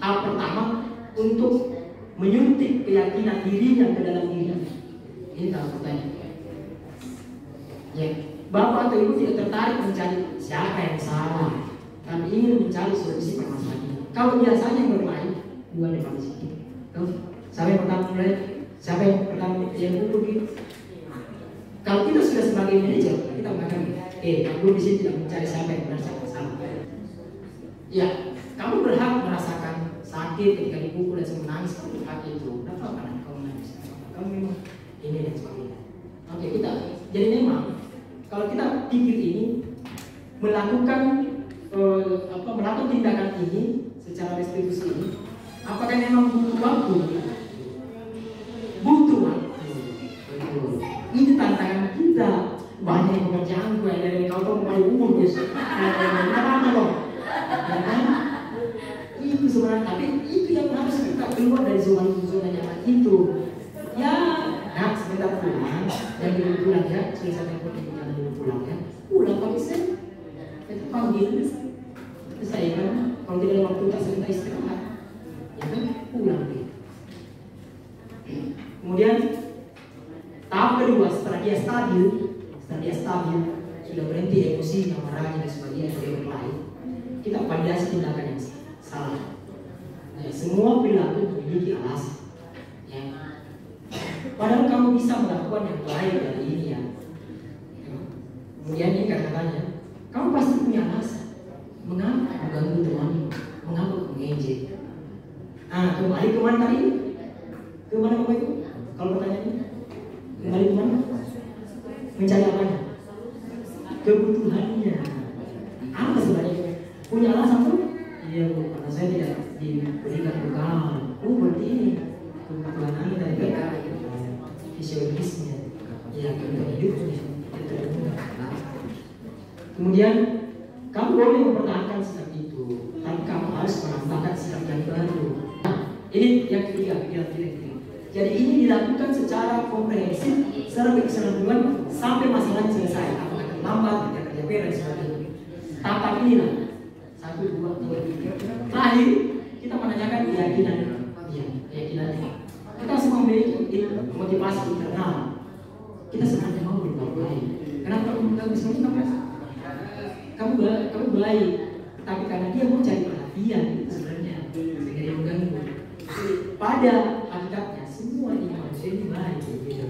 hal pertama untuk menyuntik keyakinan dirinya ke dalam dirinya. Ini kalau pertanyaan. Ya, bapak atau ibu tidak tertarik mencari siapa yang salah, tapi ingin mencari solusi permasalahan ini. Kalau biasanya yang bermain dua depan di sini. Siapa yang pertama mulai? Siapa yang pertama yang dulu gitu? Kalau kita sudah sebagai manajer, kita mengatakan, kamu di sini tidak mencari siapa yang benar siapa yang salah. Ya, kamu berhak merasakan sakit ketika dipukul dan menangis seperti kaki itu. Kenapa karena kamu menangis? Kamu memang ini dan sebagainya. Oke, kita jadi memang kalau kita pikir ini melakukan tindakan ini secara restitusi ini, apakah memang butuh waktu? Butuh waktu. Ini tantangan kita. Banyak pekerjaan gue dari kau tuh mulai umur guys. Apa loh? Itu sebenarnya, tapi itu yang harus kita keluar dari zona nyaman itu. Ya, nah sebentar pulang dan dulu pulang ya, sudah sampai perjalanan dulu pulang ya. Pulang kok bisa? Itu panggil saya kan, kalau tidak ada waktu tak sebentar istirahat, ya kan pulang gitu. Kemudian tahap kedua setelah dia stabil, sudah berhenti emosi, marahnya dan sebagainya, dia berkelahi. Kita validasi tindakan yang salah. Ya, semua perilaku memiliki alasan. Ya. Padahal kamu bisa melakukan yang lain dari ini ya. Kemudian ini kata-katanya, kamu pasti punya alasan. Mengapa mengganggu temanmu? Mengapa mengejek? Nah, kembali ke mana tadi? Kemana kamu itu? Kalau pertanyaannya, kembali ke mana? Mencari apanya? Kebutuhannya. Apa sebenarnya? Punya alasan tuh? Iya bu, karena saya tidak diberikan bekal. Berarti ini kebutuhan Anda dari fisiologisnya, ya kebutuhan hidupnya. Kemudian kamu boleh mempertahankan sikap itu, tapi kamu harus menambahkan sikap yang baru. Nah, Ini yang ketiga, pikiran kita. Jadi ini dilakukan secara komprehensif, secara keseluruhan sampai masalahnya selesai. Apakah terlambat, tidak terjadi dan sebagainya. Tahap inilah 1, 2, 3. Terakhir kita menanyakan keyakinan. Ya, keyakinan. Kita semua memiliki motivasi internal. Kita sebenarnya mau berbuat baik. Kenapa kamu bisa kamu baik, tapi karena dia mau cari perhatian itu sebenarnya sehingga dia mengganggu. Pada hakikatnya semua ini manusia ini baik gitu.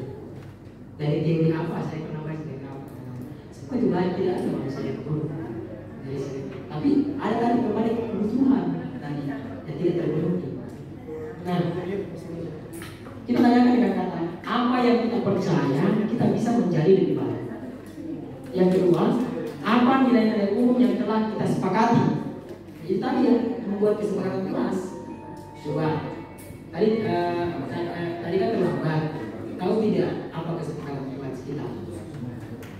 Dari teori apa saya pernah baca dari apa? Semua itu baik, tidak ada manusia yang buruk. Tapi ada tadi kembali kebutuhan tadi yang tidak terpenuhi. Nah, kita tanyakan dengan kata apa yang kita percaya kita bisa menjadi lebih baik. Yang kedua, apa nilai-nilai umum yang telah kita sepakati? Jadi tadi ya membuat kesepakatan kelas. Coba tadi kan terlambat. Tahu tidak apa kesepakatan kelas kita?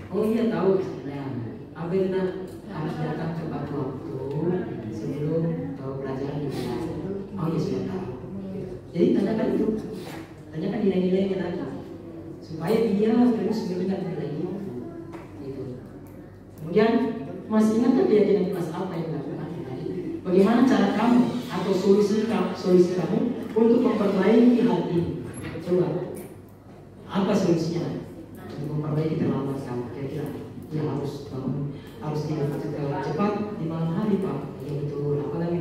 Oh iya tahu sebenarnya. Abelna harus datang tepat waktu sebelum pelajaran dimulai. Oh iya sudah tahu. Jadi tanyakan itu, tanyakan nilai-nilainya tadi supaya dia terus mendengar nilai itu. Gitu. Kemudian masih ingat keyakinan kelas apa yang dilakukan tadi? Bagaimana cara kamu atau solusi kamu untuk memperbaiki hal ini? Coba apa solusinya untuk memperbaiki terlambat kamu? Kira-kira ya harus tidak cepat di malam hari Pak. Ya betul. Apalagi.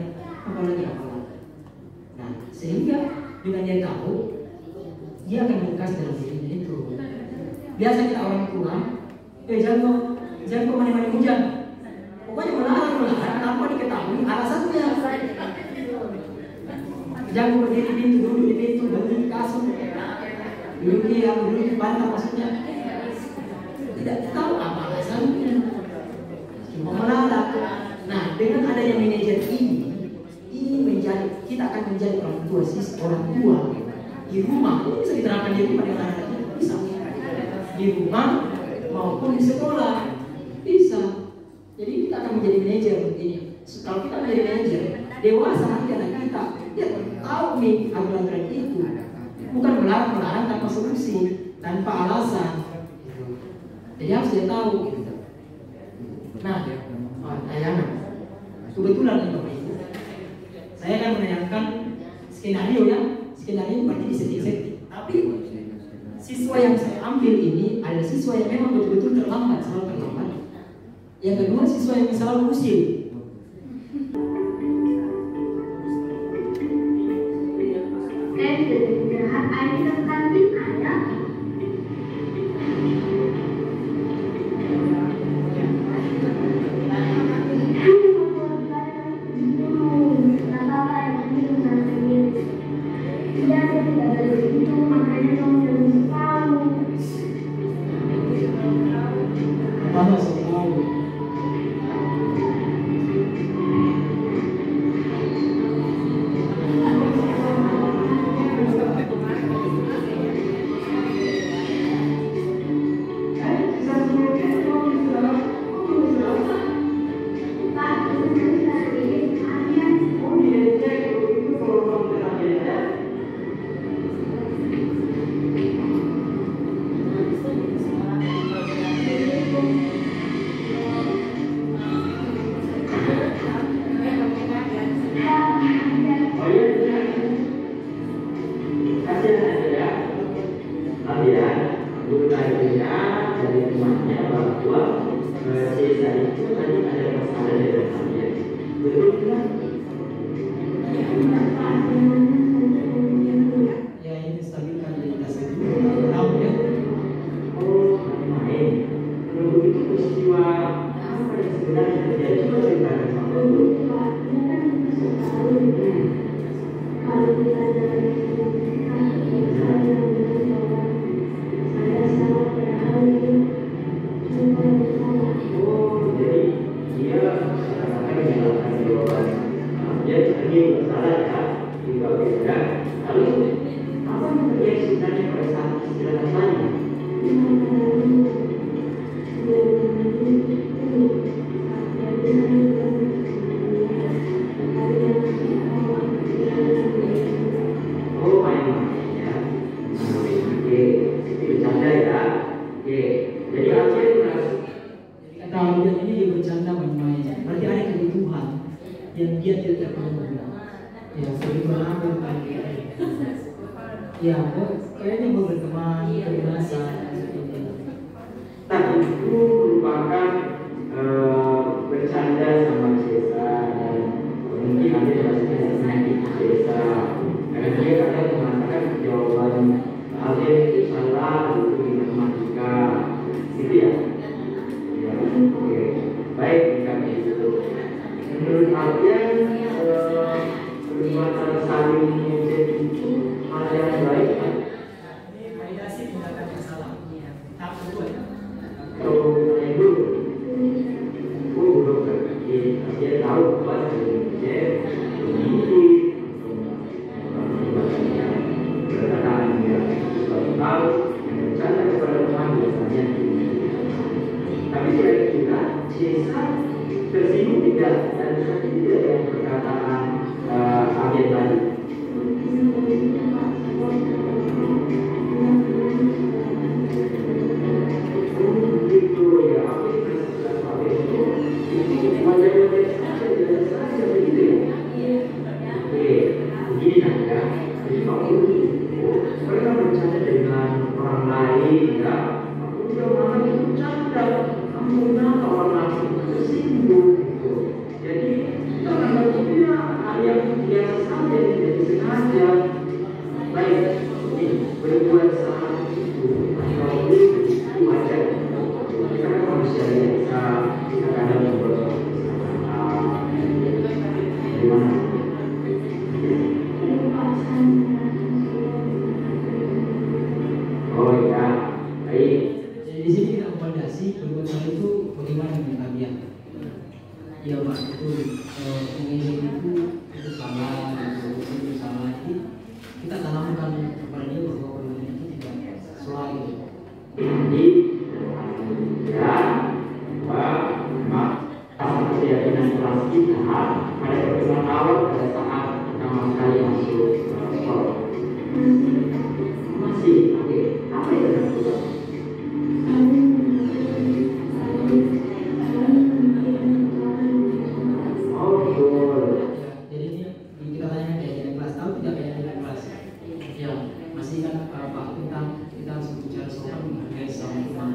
Nah sehingga dengan dia tahu dia akan mengekas dalam dirinya itu. Biasa kita orang tua, jangan kau mandi hujan. Pokoknya melarang tanpa diketahui alasannya. Jangan berdiri di pintu, duduk di pintu, berdiri di kasur, duduk di bantal maksudnya. Tidak tahu apa alasannya. Cuma melarang. Nah, dengan adanya manajer ini menjadi kita akan menjadi orang tua di rumah. Ini bisa diterapkan di rumah dengan anak-anaknya, bisa di rumah maupun di sekolah bisa. Jadi kita akan menjadi manajer begini. Kalau kita menjadi manajer dewasa nanti anak kita dia tahu nih aturan itu, bukan melarang tanpa solusi, tanpa alasan. Jadi harus dia tahu. Nah, tayangan kebetulan nih Bapak Ibu, saya akan menayangkan skenario ya. Skenario berarti disetting. Tapi siswa yang saya ambil ini adalah siswa yang memang betul-betul terlambat, selalu terlambat. Yang kedua siswa yang selalu usil. Ya kebetulan aku ya kayaknya mau berteman berbiasa. Nah itu merupakan bercanda sama Cesa dan mungkin ada bahasanya menyakiti Cesa karena dia kadang mengatakan jawaban Alien itu salah itu di matematika gitu ya. Ya oke baik jika itu menurut Alien perbuatan saling mengejek itu hal yang baik kan? Validasi tindakan yang salah. Tahap kedua ya. Ibu, dokter, dia tahu bahwa dia memiliki perkataan dia selalu tahu dan bercanda kepada teman biasanya. Tapi selain juga, Cesa tersinggung tidak dan sakit tidak dengan perkataan agen tadi. Mereka bercanda dengan orang lain, ya. Aku tidak mau bercanda, kamu kenapa orang lain tersinggung, gitu. Jadi kita menganggap dia hal yang biasa saja, tidak disengaja. Baik, ini berbuat salah itu atau itu wajar. Kita kan manusia biasa, kita kadang berbuat salah. Gimana? Oh ya, baik. Jadi di sini kita validasi perbuatan itu bagaimana dengan kalian? Iya Pak, itu mengejek itu salah, itu salah. Jadi kita tanamkan kepada dia bahwa perbuatan itu tidak salah gitu. Jadi ya, bahwa keyakinan kelas kita pada pertemuan awal pada saat pertama kali masuk sekolah masih oke. Apa itu yang Jadi ini kita tanyakan keyakinan kelas, tahu tidak keyakinan kelas? Ya masih kan Pak tentang kita harus bicara soal menghargai sama teman.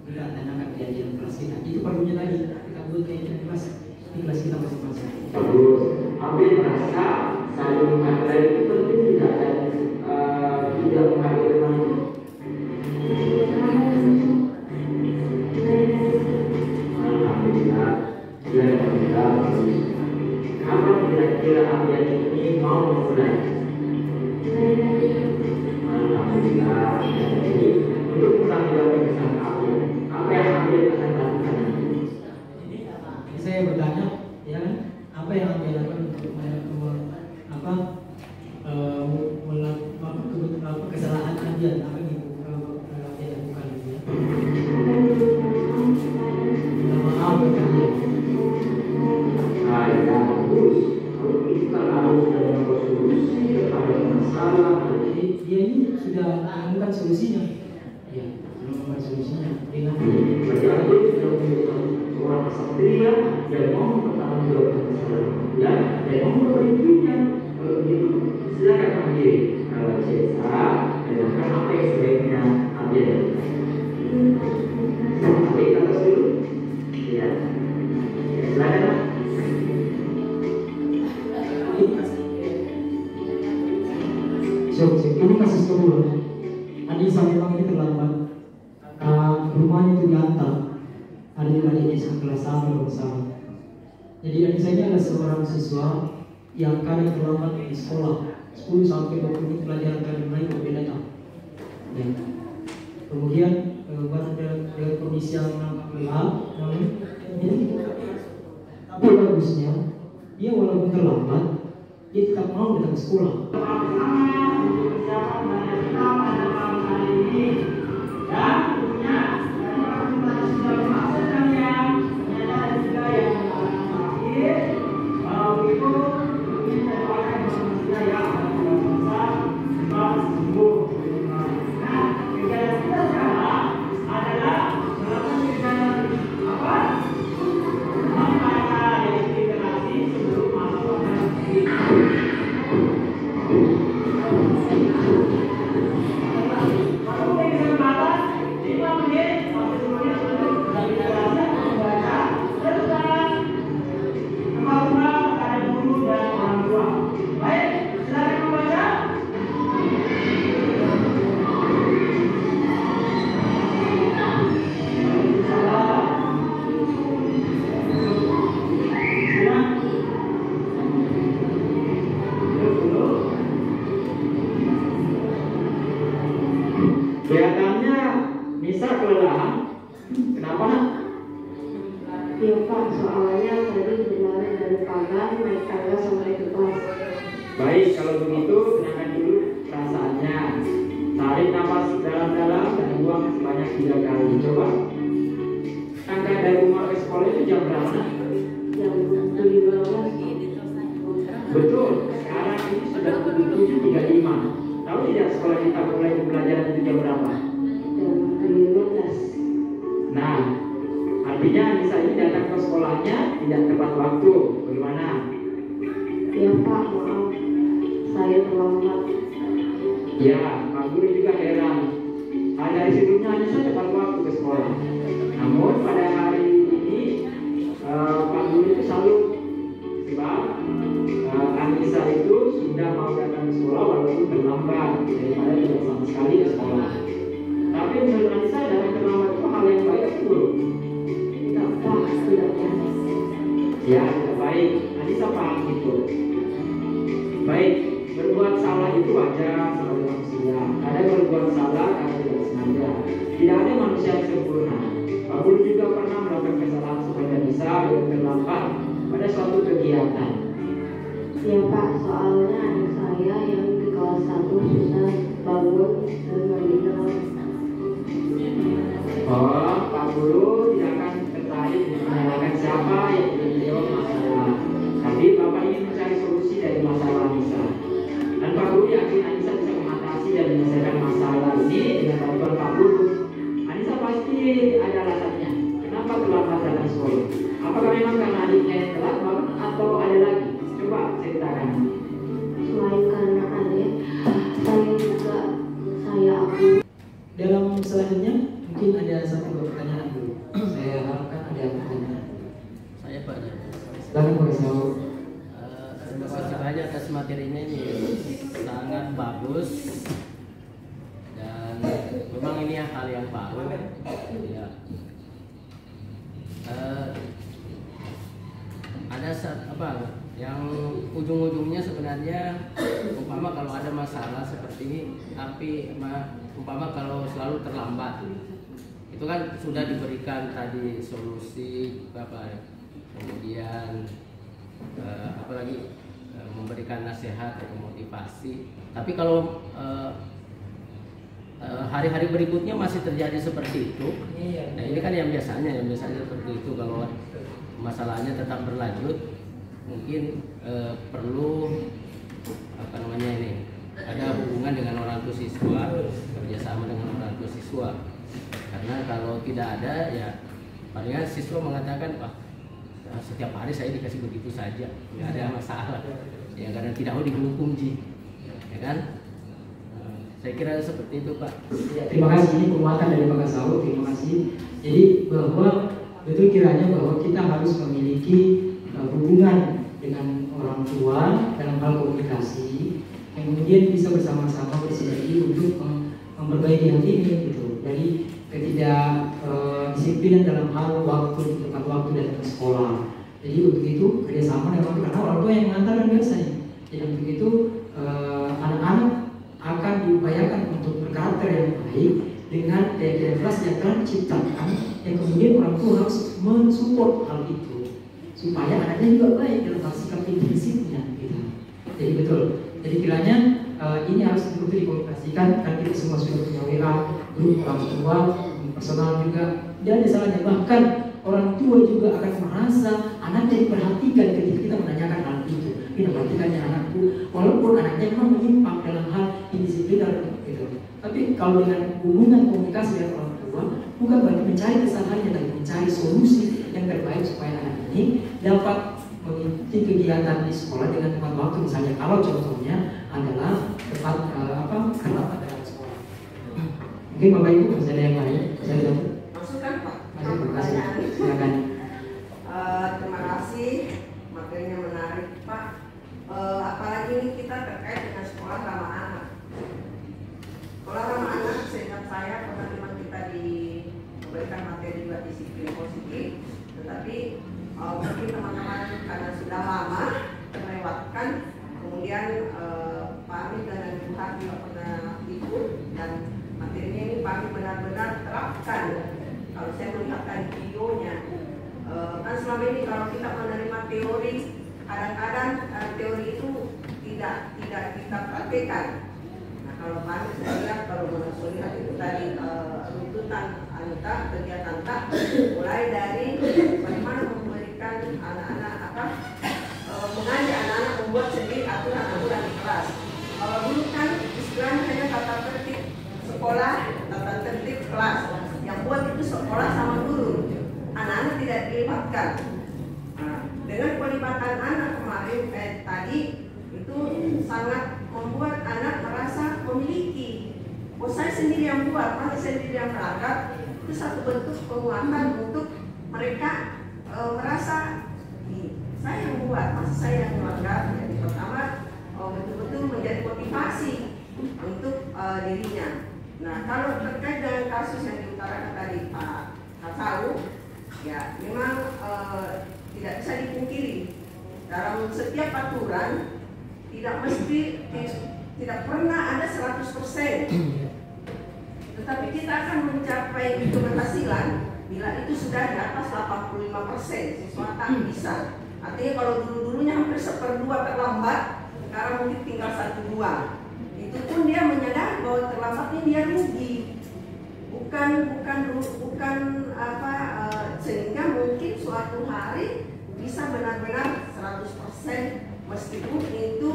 Kita tanyakan keyakinan kelas kita. Itu perlunya tadi kita buat keyakinan kelas di kelas kita masing-masing. bagus? Ambil merasa saling menghargai itu penting tidak dan tidak menghargai teman itu. Alhamdulillah, alhamdulillah. Kapan kira-kira Abian ini mau memulai? Alhamdulillah. Jadi untuk menanggapi pesan Abian, apa yang Abian akan lakukan? Ini saya bertanya, ya kan? Apa yang Anda lakukan untuk melakukan kesalahan Anda? Apa yang Anda lakukan? Minta maaf kepada dia. Baik, bagus. Kalau itu kan harus ada solusi kepada masalah. Jadi dia ini sudah menemukan solusinya. Ya, sudah menemukan solusinya dengan Berarti aku sudah menjadi seorang kesatria yang mau mempertanggungjawabkan kesalahan dia dan mau memperbaikinya. Kalau begitu, silakan ambil Cesa dan apa yang sebaiknya ambil. Ambil ke atas dulu. Ya, silakan. ini kasus kedua. Anissa memang ini terlambat. Rumahnya itu diantar. Adik-adiknya kelas 1 kalau salah. Jadi Anissa ini adalah seorang siswa yang kadang terlambat di sekolah 10 sampai 20 menit pelajaran kadang mulai berbeda jam. Ya. Kemudian dengan kondisi yang nampak lelah, jadi tapi bagusnya dia walaupun terlambat dia tetap mau datang ke sekolah. Kelihatannya Nisa kelelahan. Kenapa? Iya Pak, soalnya tadi berlari dari pagar naik tangga sampai ke kelas. Baik, kalau begitu tenangkan dulu perasaannya. Tarik nafas dalam-dalam dan buang sebanyak 3 kali. Coba. Angka dari rumah ke sekolah itu jam berapa? Jam 15. Betul, sekarang ini sudah 7.35. Tahu tidak sekolah kita mulai pembelajaran itu jam berapa? Jam 15. Nah, artinya Anissa ini datang ke sekolahnya tidak tepat waktu. Bagaimana? Ya Pak, maaf, saya terlambat. Ya, Pak Guru juga heran. Dari sebelumnya Anissa tepat waktu ke sekolah. Namun pada hari ini Pak Guru itu salut sebab Anissa itu sudah mau datang ke sekolah walaupun terlambat daripada tidak sama sekali ke sekolah. Tapi menurut Anissa datang terlambat itu hal yang baik atau belum? Tidak Pak, tidak baik. Ya, tidak baik. Anissa paham itu. Baik, berbuat salah itu wajar sebagai manusia. Ada berbuat salah karena tidak sengaja. Tidak ada manusia yang sempurna. Pak Guru juga pernah melakukan kesalahan seperti Anissa yang terlambat pada suatu kegiatan. Ya Pak, soalnya adik saya yang di kelas 1 susah bangun dan meninggal. Oh, Pak Guru tidak akan tertarik menyalahkan siapa yang tidak menjawab masalah. Tapi Bapak ingin mencari solusi dari masalah Anissa. Dan Pak Guru yakin Anissa bisa mengatasi dan menyelesaikan masalah ini dengan bantuan Pak Guru. Anissa pasti ada alasannya. Kenapa terlambat datang sekolah? Apakah memang karena adiknya yang telat bangun atau ada lagi? Coba ceritakan. Selain karena adik, saya akui. Dalam selanjutnya mungkin ada satu pertanyaan dulu. Saya harapkan ada pertanyaan. Saya Pak. Silakan Pak Saud. Terima kasih banyak atas materinya ini, sangat bagus dan memang ini hal yang baru. Ya. Ada apa yang ujung-ujungnya sebenarnya umpama kalau ada masalah seperti ini, umpama kalau selalu terlambat, itu kan sudah diberikan tadi solusi apa, kemudian apalagi memberikan nasihat atau motivasi. Tapi kalau hari-hari berikutnya masih terjadi seperti itu, nah ini kan yang biasanya seperti itu. Kalau masalahnya tetap berlanjut, mungkin perlu apa namanya ini, ada hubungan dengan orang tua siswa, kerjasama dengan orang tua siswa. Karena kalau tidak ada, ya palingan siswa mengatakan, wah setiap hari saya dikasih begitu saja, nggak ada masalah. Ya karena tidak mau dihukum Ji, ya kan? Saya kira seperti itu Pak. Ya, terima kasih, ini penguatan dari Pak Saud. Terima kasih. Jadi bahwa betul kiranya bahwa kita harus memiliki hubungan dengan orang tua dalam hal komunikasi, yang kemudian bisa bersama-sama bersinergi untuk memperbaiki hal ini gitu. Dari ketidakdisiplinan dalam hal waktu, tepat waktu datang ke sekolah. Jadi untuk itu kerjasama dengan karena orang tua yang mengantarkan biasanya. Jadi untuk itu anak-anak akan diupayakan untuk berkarakter yang baik dengan daya kelas yang telah diciptakan, yang kemudian orang tua harus mensupport hal itu supaya anaknya juga baik dalam hal sikap prinsipnya gitu. Jadi betul. Jadi kiranya ini harus betul dikomunikasikan, kan kita semua sudah punya WA grup orang tua personal juga. Tidak ada salahnya, bahkan orang tua juga akan merasa anaknya diperhatikan ketika kita menanyakan hal itu. Ini perhatikannya anakku, walaupun anaknya memang menyimpang dalam hal indisipliner gitu. Tapi kalau dengan hubungan komunikasi dengan orang tua, bukan berarti mencari kesalahannya, tapi mencari solusi yang terbaik supaya anak ini dapat mengikuti kegiatan di sekolah dengan tepat waktu. Misalnya kalau contohnya adalah tepat kenapa dalam sekolah. Mungkin Bapak Ibu masih ada yang lain? Masukkan Pak. Terima kasih. Silakan. Terima kasih, materinya menarik Pak. Apalagi ini kita terkait dengan sekolah ramah anak. Sekolah ramah anak, seingat saya teman-teman kita diberikan materi juga disiplin positif, tetapi mungkin teman-teman karena sudah lama terlewatkan, kemudian Pak Amin dan Ibu Har juga pernah ikut dan materinya ini teori itu tidak kita praktekkan. Nah, kalau kami saya lihat, kalau melihat itu tadi runtutan kegiatan tak mulai dari bagaimana memberikan anak-anak mengajak anak-anak membuat sendiri aturan-aturan di kelas. Kalau dulu kan istilahnya hanya tata tertib sekolah, tata tertib kelas. Yang buat itu sekolah sama guru. Anak-anak tidak dilibatkan. Nah, dengan pelibatan anak kemarin tadi itu sangat membuat anak merasa memiliki. Oh, saya sendiri yang buat, saya sendiri yang berangkat. Itu satu bentuk penguatan untuk mereka merasa saya yang buat, masa saya yang melanggar. Jadi pertama betul-betul menjadi motivasi untuk dirinya. Nah, kalau terkait dengan kasus yang diutarakan tadi Pak Kasau, ya memang tidak bisa dipungkiri dalam setiap aturan tidak pernah ada 100%. Tetapi kita akan mencapai keberhasilan bila itu sudah di atas 85%, sesuatu bisa. Artinya kalau dulu-dulunya hampir 1/2 terlambat, sekarang mungkin tinggal 1/2. Itu pun dia menyadari bahwa terlambatnya dia rugi. Bukan sehingga mungkin suatu hari bisa benar-benar 100% meskipun itu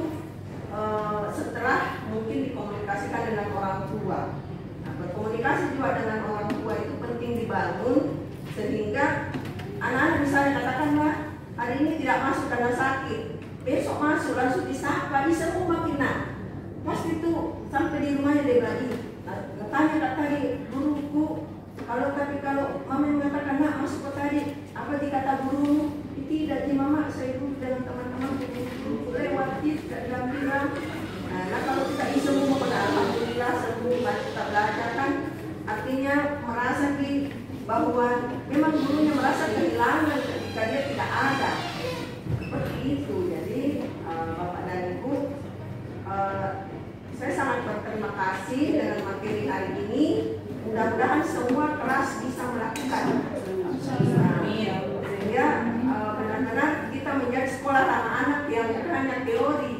setelah mungkin dikomunikasikan dengan orang tua. Nah, berkomunikasi juga dengan orang tua itu penting dibangun sehingga anak-anak misalnya katakanlah hari ini tidak masuk karena sakit, besok masuk langsung disapa, bisa makin nak. Pas itu sampai di rumahnya dia bilang, tanya kak tadi guruku, kalau mama mengatakan nak masuk ke tadi, apa dikata guru? Tidak di mama, saya dulu dengan teman-teman guru lewat tidak bilang. Nah, kalau kita semua alhamdulillah semua kita belajar kan, artinya merasa bahwa memang gurunya merasa kehilangan ketika dia tidak ada. Seperti itu. Jadi Bapak dan Ibu, saya sangat berterima kasih dengan materi hari ini. Mudah-mudahan semua kelas bisa melakukan. Sehingga benar-benar kita menjadi sekolah anak-anak yang bukan hanya teori,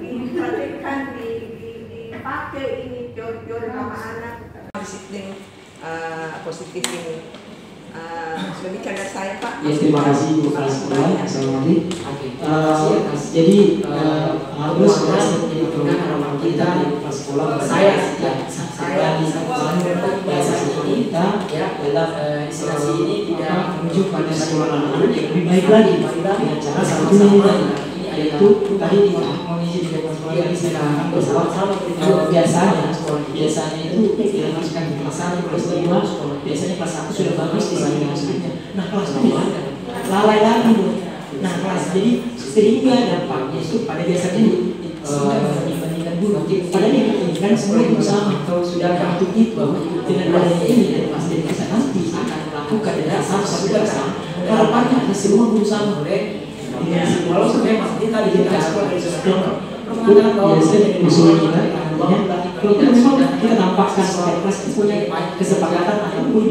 dipraktikkan, dipakai ini teori-teori ramah anak. Disiplin positif ini. Demikian dari saya Pak. Ya, terima kasih Bu Kepala Assalamualaikum. Jadi harus menjadi program harapan kita di sekolah. Saya di sekolah kita dalam instansi ini tidak menuju pada sekolah anak-anak yang lebih baik lagi dengan cara satu ini yaitu tadi mengisi di sekolah yang disediakan bersama biasanya itu dilakukan di kelas 1, kelas 5, biasanya kelas 1 sudah bagus dibanding maksudnya. Nah kelas 2 lalai lagi Bu. Nah kelas jadi sehingga dampaknya itu pada biasanya dibandingkan guru. Padahal ini kan semua itu sama. Kalau sudah untuk itu dengan adanya ini dan pasti bisa nanti akan melakukan dengan satu bersama. Harapannya ada semua guru sama. Walau sebenarnya kita di sekolah permakanan biasanya usul kita kalau memang kita tampakkan sebagai kelas itu punya kesepakatan ataupun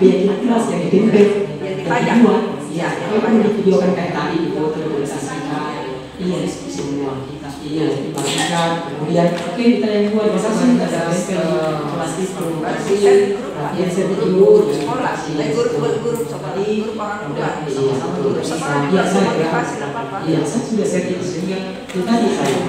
keyakinan kelas yang ditempe dan dibuat yang divideokan kayak tadi dipublikasikan semua kita dibagikan kemudian kita yang buat biasanya kita ada kelas itu yang saya guru sekolah guru seperti orang tua sama guru sekolah saya sudah sertifikasi sehingga itu tadi saya